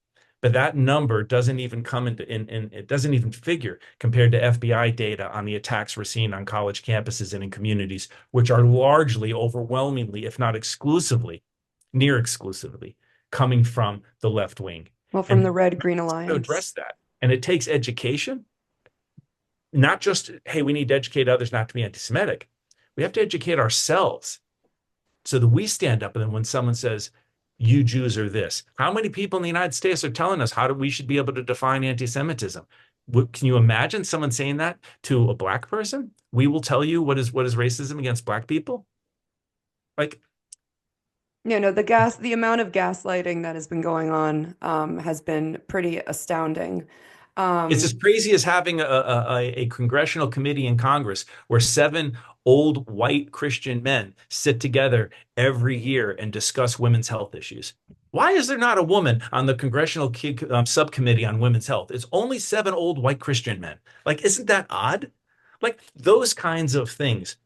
But that number doesn't even come into it doesn't even figure compared to FBI data on the attacks we're seeing on college campuses and in communities, which are largely, overwhelmingly, if not exclusively, near exclusively, coming from the left wing. Well, from the And Red Green to Alliance. address that, and it takes education, not just, hey, we need to educate others not to be anti-Semitic. We have to educate ourselves so that we stand up. And then when someone says, you Jews are this, how many people in the United States are telling us we should be able to define anti-Semitism? Can you imagine someone saying that to a black person? We will tell you what is racism against black people. Like, The amount of gaslighting that has been going on has been pretty astounding. it's Um, as crazy as having a congressional committee in Congress where seven old white Christian men sit together every year and discuss women's health issues. Why is there not a woman on the congressional subcommittee on women's health? It's only seven old white Christian men. Like, isn't that odd? Like those kinds of things.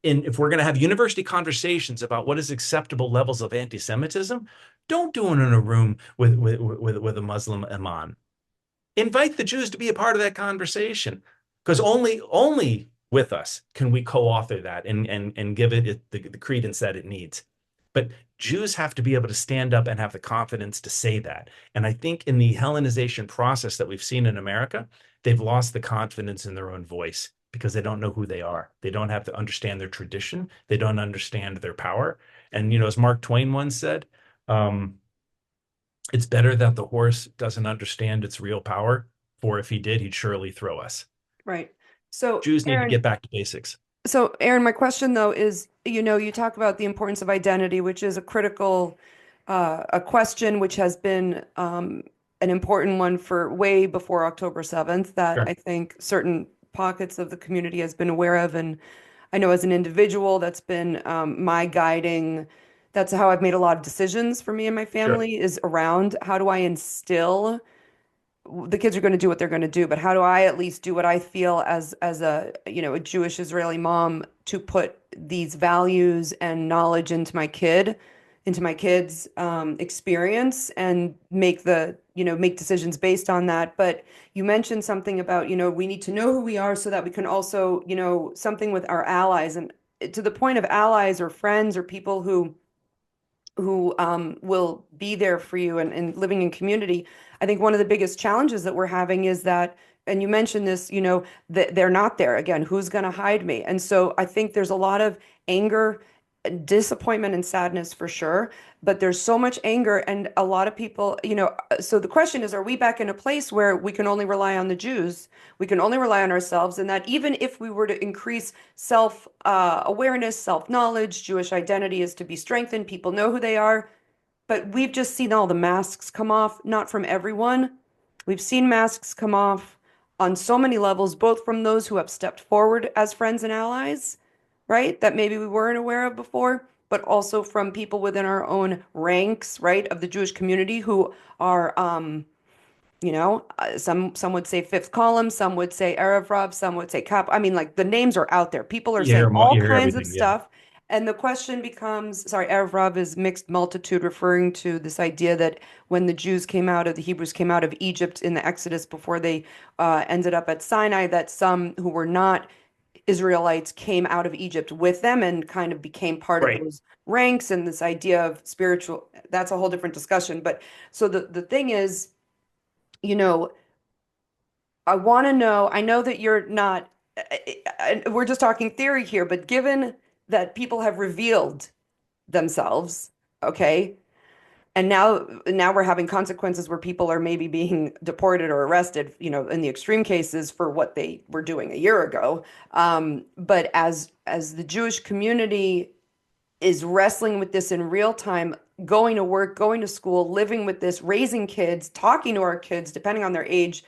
And if we're going to have university conversations about what is acceptable levels of anti-Semitism, don't do it in a room with a Muslim imam. Invite the Jews to be a part of that conversation, because only with us can we co-author that and give it the credence that it needs. But Jews have to be able to stand up and have the confidence to say that. And I think in the Hellenization process that we've seen in America, they've lost the confidence in their own voice because they don't know who they are. They don't have to understand their tradition. They don't understand their power. And, as Mark Twain once said, it's better that the horse doesn't understand its real power, for if he did, he'd surely throw us. right. So, Jews need to Aaron, get back to basics. my question though is, you talk about the importance of identity, which is a critical, a question which has been an important one for way before October 7th that Sure, I think certain pockets of the community has been aware of. And I know as an individual, that's been my guiding, that's how I've made a lot of decisions for me and my sure. family is around how do I instill the kids are going to do what they're going to do, but how do I at least do what I feel as a, a Jewish Israeli mom to put these values and knowledge into my kids' experience and make decisions based on that. But you mentioned something about, we need to know who we are so that we can also, something with our allies and to the point of allies or friends or people who will be there for you and living in community. I think one of the biggest challenges that we're having is that, and you mentioned this, that they're not there. Again, who's going to hide me? And so I think there's a lot of anger, disappointment, and sadness for sure. But there's so much anger, and a lot of people, so the question is, are we back in a place where we can only rely on the Jews? We can only rely on ourselves, and that even if we were to increase self awareness, self knowledge, Jewish identity is to be strengthened. People know who they are, but we've just seen all the masks come off, not from everyone. We've seen masks come off on so many levels, both from those who have stepped forward as friends and allies, right? That maybe we weren't aware of before, but also from people within our own ranks, right, of the Jewish community who are some would say fifth column, some would say Erev Rav, some would say Cap. I mean, like the names are out there. People are saying all You hear kinds of everything. Yeah. stuff. And the question becomes, sorry, Erev Rav is mixed multitude, referring to this idea that when the Hebrews came out of Egypt in the Exodus before they ended up at Sinai, that some who were not Israelites came out of Egypt with them and kind of became part of Right. those ranks and this idea of spiritual, that's a whole different discussion. But so the thing is, you know, I want to know, I know that you're not, we're just talking theory here, but given that people have revealed themselves, okay? And now we're having consequences where people are maybe being deported or arrested, in the extreme cases for what they were doing a year ago. But as the Jewish community is wrestling with this in real time, going to work, going to school, living with this, raising kids, talking to our kids, depending on their age,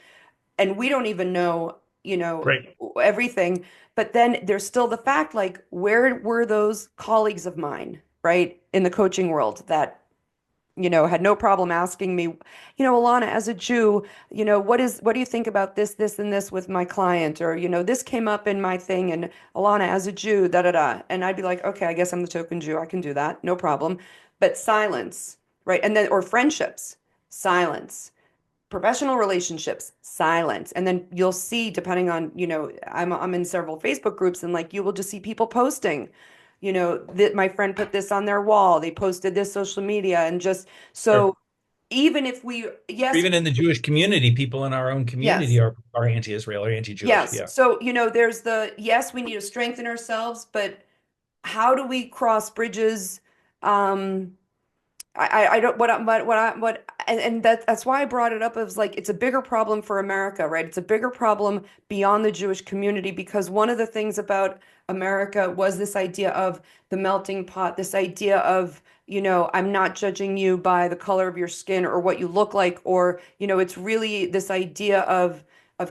and we don't even know, Right. everything. But then there's still the fact, like, where were those colleagues of mine, right, in the coaching world that had no problem asking me, Alana, as a Jew, what do you think about this, and this with my client? Or, this came up in my thing, and Alana, as a Jew, da da da. And I'd be like, okay, I guess I'm the token Jew. I can do that. No problem. But silence, right? And then, or friendships, silence. Professional relationships, silence. And then you'll see, depending on, I'm in several Facebook groups, and like you will just see people posting, that my friend put this on their wall, they posted this social media, and just Sure. so even if we, yes, Even in the Jewish community, people in our own community yes, are anti-Israel or anti-Jewish. yes. Yeah. So, there's the yes, we need to strengthen ourselves, but how do we cross bridges? Um, I don't and that's why I brought it up. It was like it's a bigger problem for America, right? It's a bigger problem beyond the Jewish community, because one of the things about America was this idea of the melting pot, this idea of, I'm not judging you by the color of your skin or what you look like, or, it's really this idea of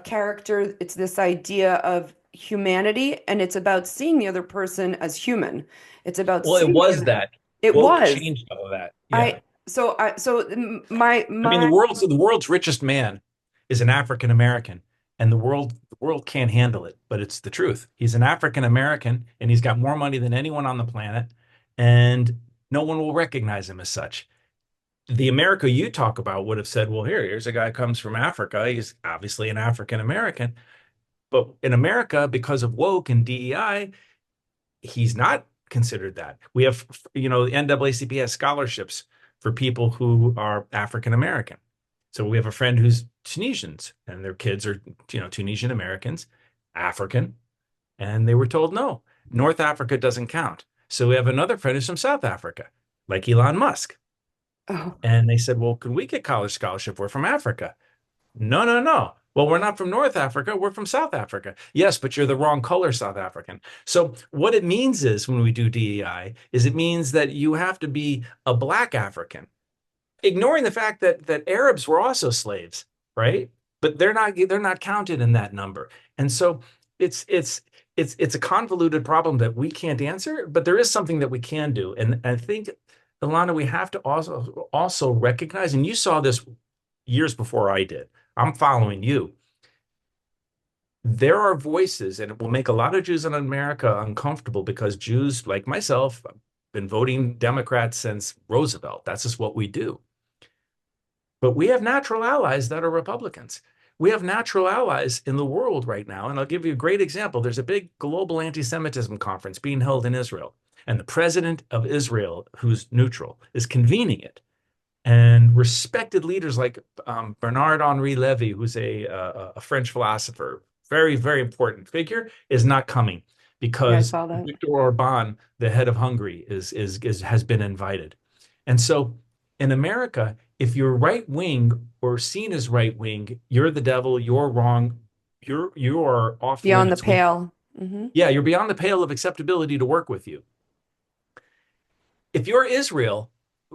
character. It's this idea of humanity, and it's about seeing the other person as human. It's about Well, it seeing the was other. that. It Woke was. changed all of that. Yeah. I mean, My the world's richest man is an African American, and the world can't handle it, but it's the truth. He's an African American, and he's got more money than anyone on the planet, and no one will recognize him as such. The America you talk about would have said, well, here's a guy who comes from Africa. He's obviously an African American. But in America, because of woke and DEI, he's not considered that. We have, the NAACP has scholarships for people who are African American. So we have a friend who's Tunisians and their kids are, Tunisian Americans, African, and they were told no, North Africa doesn't count. So we have another friend who's from South Africa, like Elon Musk. oh, And they said, well, can we get college scholarship? We're from Africa. No, no, no. Well, we're not from North Africa. We're from South Africa. Yes, but you're the wrong color South African. So what it means is when we do DEI is it means that you have to be a black African, ignoring the fact that Arabs were also slaves, right? But they're not counted in that number. And so it's it's it's a convoluted problem that we can't answer, but there is something that we can do. And I think, Ilana, we have to also recognize, and you saw this years before I did. I'm following you. There are voices, and it will make a lot of Jews in America uncomfortable because Jews, like myself, have been voting Democrat since Roosevelt. That's just what we do. But we have natural allies that are Republicans. We have natural allies in the world right now. And I'll give you a great example. There's a big global anti-Semitism conference being held in Israel. And the president of Israel, who's neutral, is convening it. And respected leaders like Bernard Henri Levy, who's a French philosopher, very, very important figure, is not coming yeah, I because saw that. Viktor Orban, the head of Hungary, is has been invited. And so in America, if you're right wing or seen as right wing, you're the devil, you're wrong, you are off Beyond the limits. pale. Hmm. Yeah, you're beyond the pale of acceptability to work with you. If you're Israel,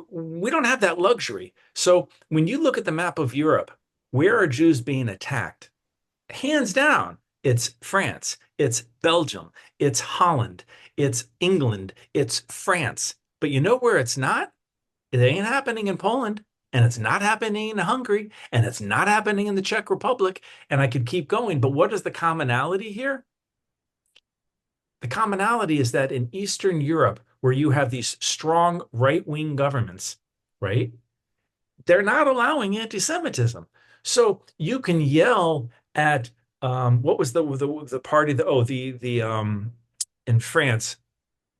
we don't have that luxury. So when you look at the map of Europe, where are Jews being attacked? Hands down, it's France, it's Belgium, it's Holland, it's England, it's France. But you know where it's not? It ain't happening in Poland, and it's not happening in Hungary, and it's not happening in the Czech Republic, and I could keep going. But what is the commonality here? The commonality is that in Eastern Europe, where you have these strong right-wing governments, right? They're not allowing anti-Semitism. So you can yell at what was the party in France,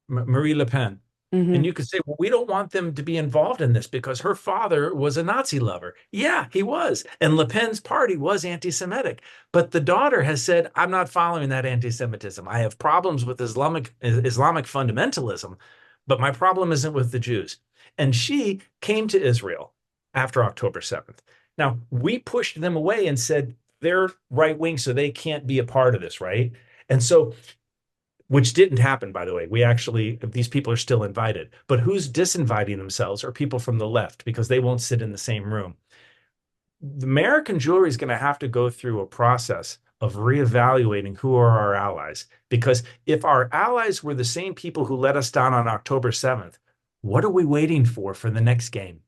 Marie Le Pen. And Hmm. you could say, well, we don't want them to be involved in this because her father was a Nazi lover. Yeah, he was. And Le Pen's party was anti-Semitic. But the daughter has said, I'm not following that anti-Semitism. I have problems with Islamic fundamentalism, but my problem isn't with the Jews. And she came to Israel after October 7th. Now, we pushed them away and said, they're right wing, so they can't be a part of this, right? And so which didn't happen, by the way. We actually, these people are still invited. But who's disinviting themselves are people from the left because they won't sit in the same room. The American Jewry is going to have to go through a process of reevaluating who are our allies. Because if our allies were the same people who let us down on October 7th, what are we waiting for the next game?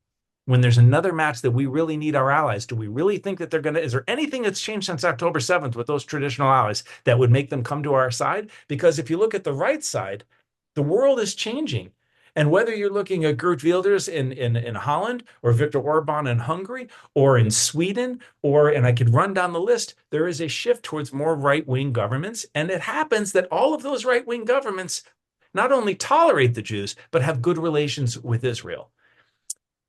When there's another match that we really need our allies, do we really think that they're going to, is there anything that's changed since October 7th with those traditional allies that would make them come to our side? Because if you look at the right side, the world is changing. And whether you're looking at Geert Wilders in Holland or Viktor Orban in Hungary or in Sweden, and I could run down the list, there is a shift towards more right-wing governments. And it happens that all of those right-wing governments not only tolerate the Jews, but have good relations with Israel,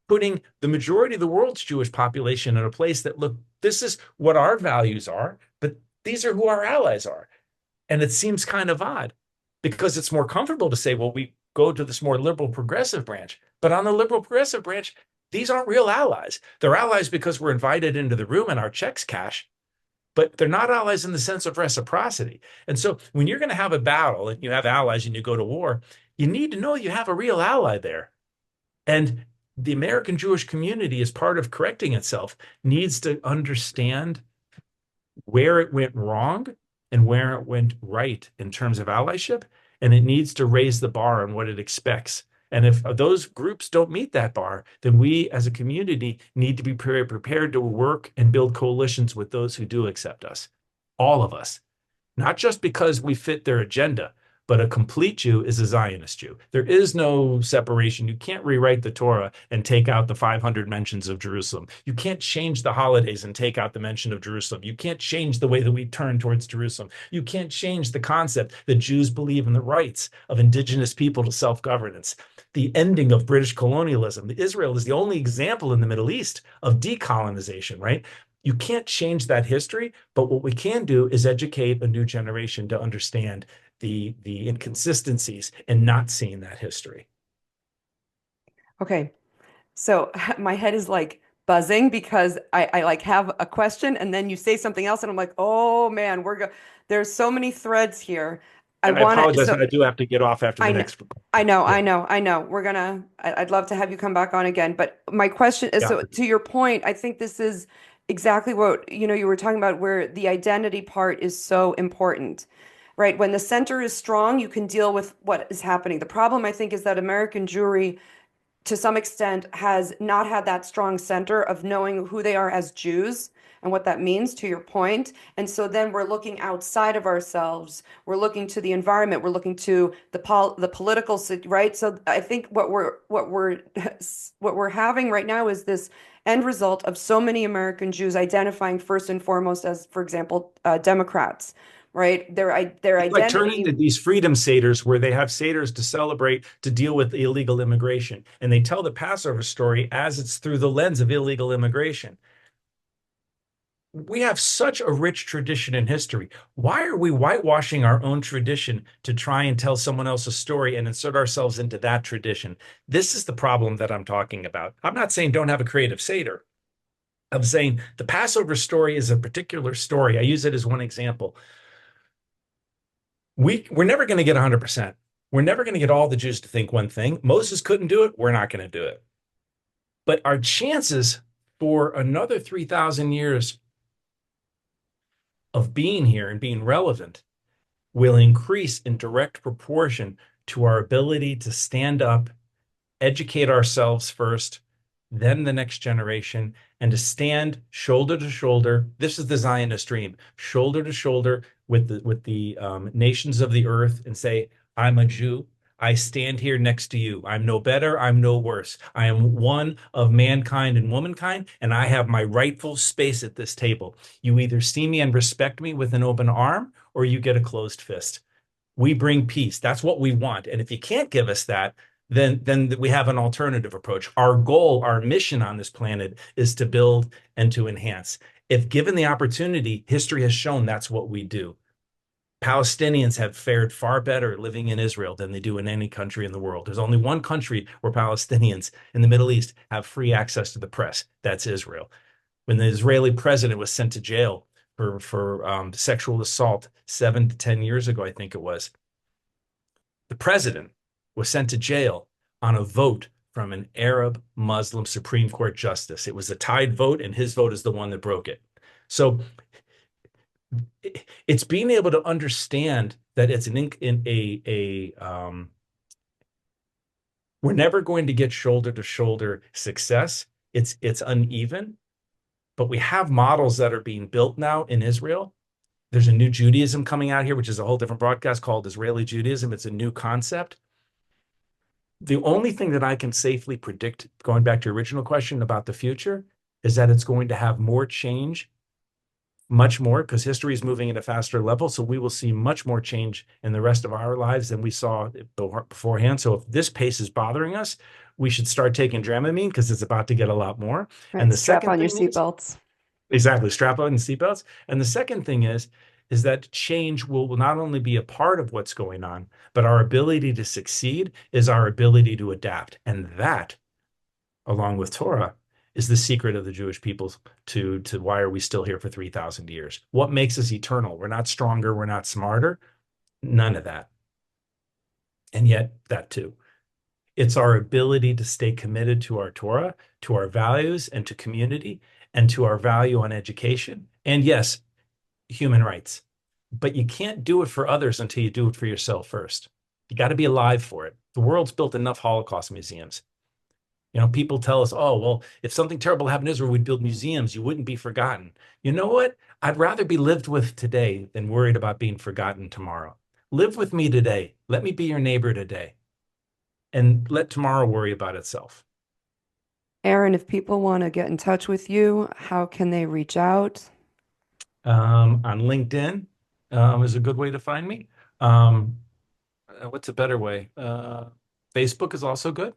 putting the majority of the world's Jewish population in a place that, look, this is what our values are, but these are who our allies are. And it seems kind of odd because it's more comfortable to say, well, we go to this more liberal progressive branch. But on the liberal progressive branch, these aren't real allies. They're allies because we're invited into the room and our checks cash, but they're not allies in the sense of reciprocity. And so when you're going to have a battle and you have allies and you go to war, you need to know you have a real ally there. And the American Jewish community, as part of correcting itself, needs to understand where it went wrong and where it went right in terms of allyship. And it needs to raise the bar on what it expects. And if those groups don't meet that bar, then we as a community need to be prepared to work and build coalitions with those who do accept us. All of us, not just because we fit their agenda, but a complete Jew is a Zionist Jew. There is no separation. You can't rewrite the Torah and take out the 500 mentions of Jerusalem. You can't change the holidays and take out the mention of Jerusalem. You can't change the way that we turn towards Jerusalem. You can't change the concept that Jews believe in the rights of indigenous people to self-governance. The ending of British colonialism. Israel is the only example in the Middle East of decolonization, right? You can't change that history, but what we can do is educate a new generation to understand the inconsistencies and not seeing that history. Okay. So my head is like buzzing because I like have a question and then you say something else and I'm like, oh man, there's so many threads here. I And I want to, apologize, so but I do have to get off after the I know, next. I know, Yeah, I know, I know. I'd love to have you come back on again. But my question is, yeah. so to your point, I think this is exactly what, you were talking about where the identity part is so important, right? When the center is strong, you can deal with what is happening. The problem, I think, is that American Jewry to some extent has not had that strong center of knowing who they are as Jews and what that means, to your point. And so then we're looking outside of ourselves. We're looking to the environment. We're looking to the political, right? So I think what we're having right now is this end result of so many American Jews identifying first and foremost as, for example, Democrats, right? Their It's like turning identity. to these freedom seders where they have seders to celebrate, to deal with illegal immigration. And they tell the Passover story as it's through the lens of illegal immigration. We have such a rich tradition in history. Why are we whitewashing our own tradition to try and tell someone else's story and insert ourselves into that tradition? This is the problem that I'm talking about. I'm not saying don't have a creative Seder. I'm saying the Passover story is a particular story. I use it as one example. We're never going to get 100%. We're never going to get all the Jews to think one thing. Moses couldn't do it. We're not going to do it. But our chances for another 3,000 years of being here and being relevant will increase in direct proportion to our ability to stand up, educate ourselves first, then the next generation, and to stand shoulder to shoulder. This is the Zionist dream, shoulder to shoulder with the nations of the earth, and say, "I'm a Jew. I stand here next to you. I'm no better. I'm no worse. I am one of mankind and womankind, and I have my rightful space at this table. You either see me and respect me with an open arm, or you get a closed fist. We bring peace. That's what we want. And if you can't give us that, then we have an alternative approach. Our goal, our mission on this planet is to build and to enhance. If given the opportunity, history has shown that's what we do. Palestinians have fared far better living in Israel than they do in any country in the world. There's only one country where Palestinians in the Middle East have free access to the press. That's Israel. When the Israeli president was sent to jail for sexual assault 7 to 10 years ago, I think it was, the president was sent to jail on a vote from an Arab Muslim Supreme Court justice. It was a tied vote, and his vote is the one that broke it. So it's being able to understand that it's we're never going to get shoulder to shoulder success. It's uneven, but we have models that are being built now in Israel. There's a new Judaism coming out here, which is a whole different broadcast called Israeli Judaism. It's a new concept. The only thing that I can safely predict, going back to your original question about the future, is that it's going to have more change, much more, because history is moving at a faster level. So we will see much more change in the rest of our lives than we saw beforehand. So if this pace is bothering us, we should start taking Dramamine because it's about to get a lot more. Right, And the strap second on your thing is, seatbelts. exactly, strap on the seatbelts. And the second thing is that change will not only be a part of what's going on, but our ability to succeed is our ability to adapt. And that, along with Torah, is the secret of the Jewish people to why are we still here for 3,000 years? What makes us eternal? We're not stronger, we're not smarter, none of that. And yet, that too. It's our ability to stay committed to our Torah, to our values, and to community, and to our value on education. And yes, human rights. But you can't do it for others until you do it for yourself first. You got to be alive for it. The world's built enough Holocaust museums. You know, people tell us, oh, well, if something terrible happened in Israel, we'd build museums. You wouldn't be forgotten. You know what? I'd rather be lived with today than worried about being forgotten tomorrow. Live with me today. Let me be your neighbor today. And let tomorrow worry about itself. Aaron, if people want to get in touch with you, how can they reach out? On LinkedIn is a good way to find me. Um, what's a better way? Facebook is also good.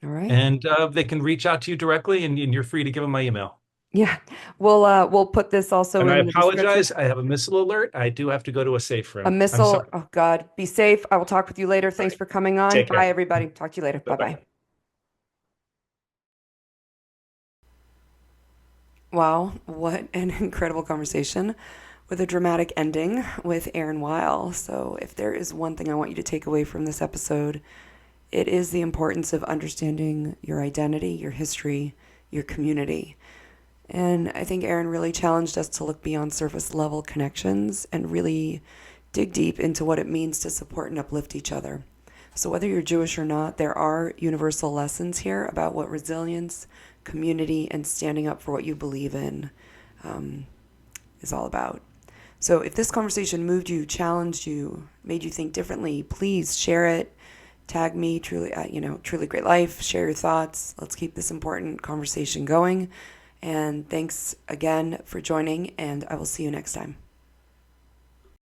All right. And they can reach out to you directly, and you're free to give them my email. Yeah. We'll put this also And I in the description. apologize. I have a missile alert. I do have to go to a safe A room. I'm missile. sorry. Oh God. Be safe. I will talk with you later. All Thanks right. for coming on. Take Bye, care. everybody. Talk to you later. Bye-bye. Bye-bye. Wow, what an incredible conversation with a dramatic ending with Aaron Weil. So, if there is one thing I want you to take away from this episode, it is the importance of understanding your identity, your history, your community. And I think Aaron really challenged us to look beyond surface level connections and really dig deep into what it means to support and uplift each other. So, whether you're Jewish or not, there are universal lessons here about what resilience, community, and standing up for what you believe in um, is all about. So, if this conversation moved you, challenged you, made you think differently, please share it. Tag me, truly, truly great life. Share your thoughts. Let's keep this important conversation going. And thanks again for joining, and I will see you next time.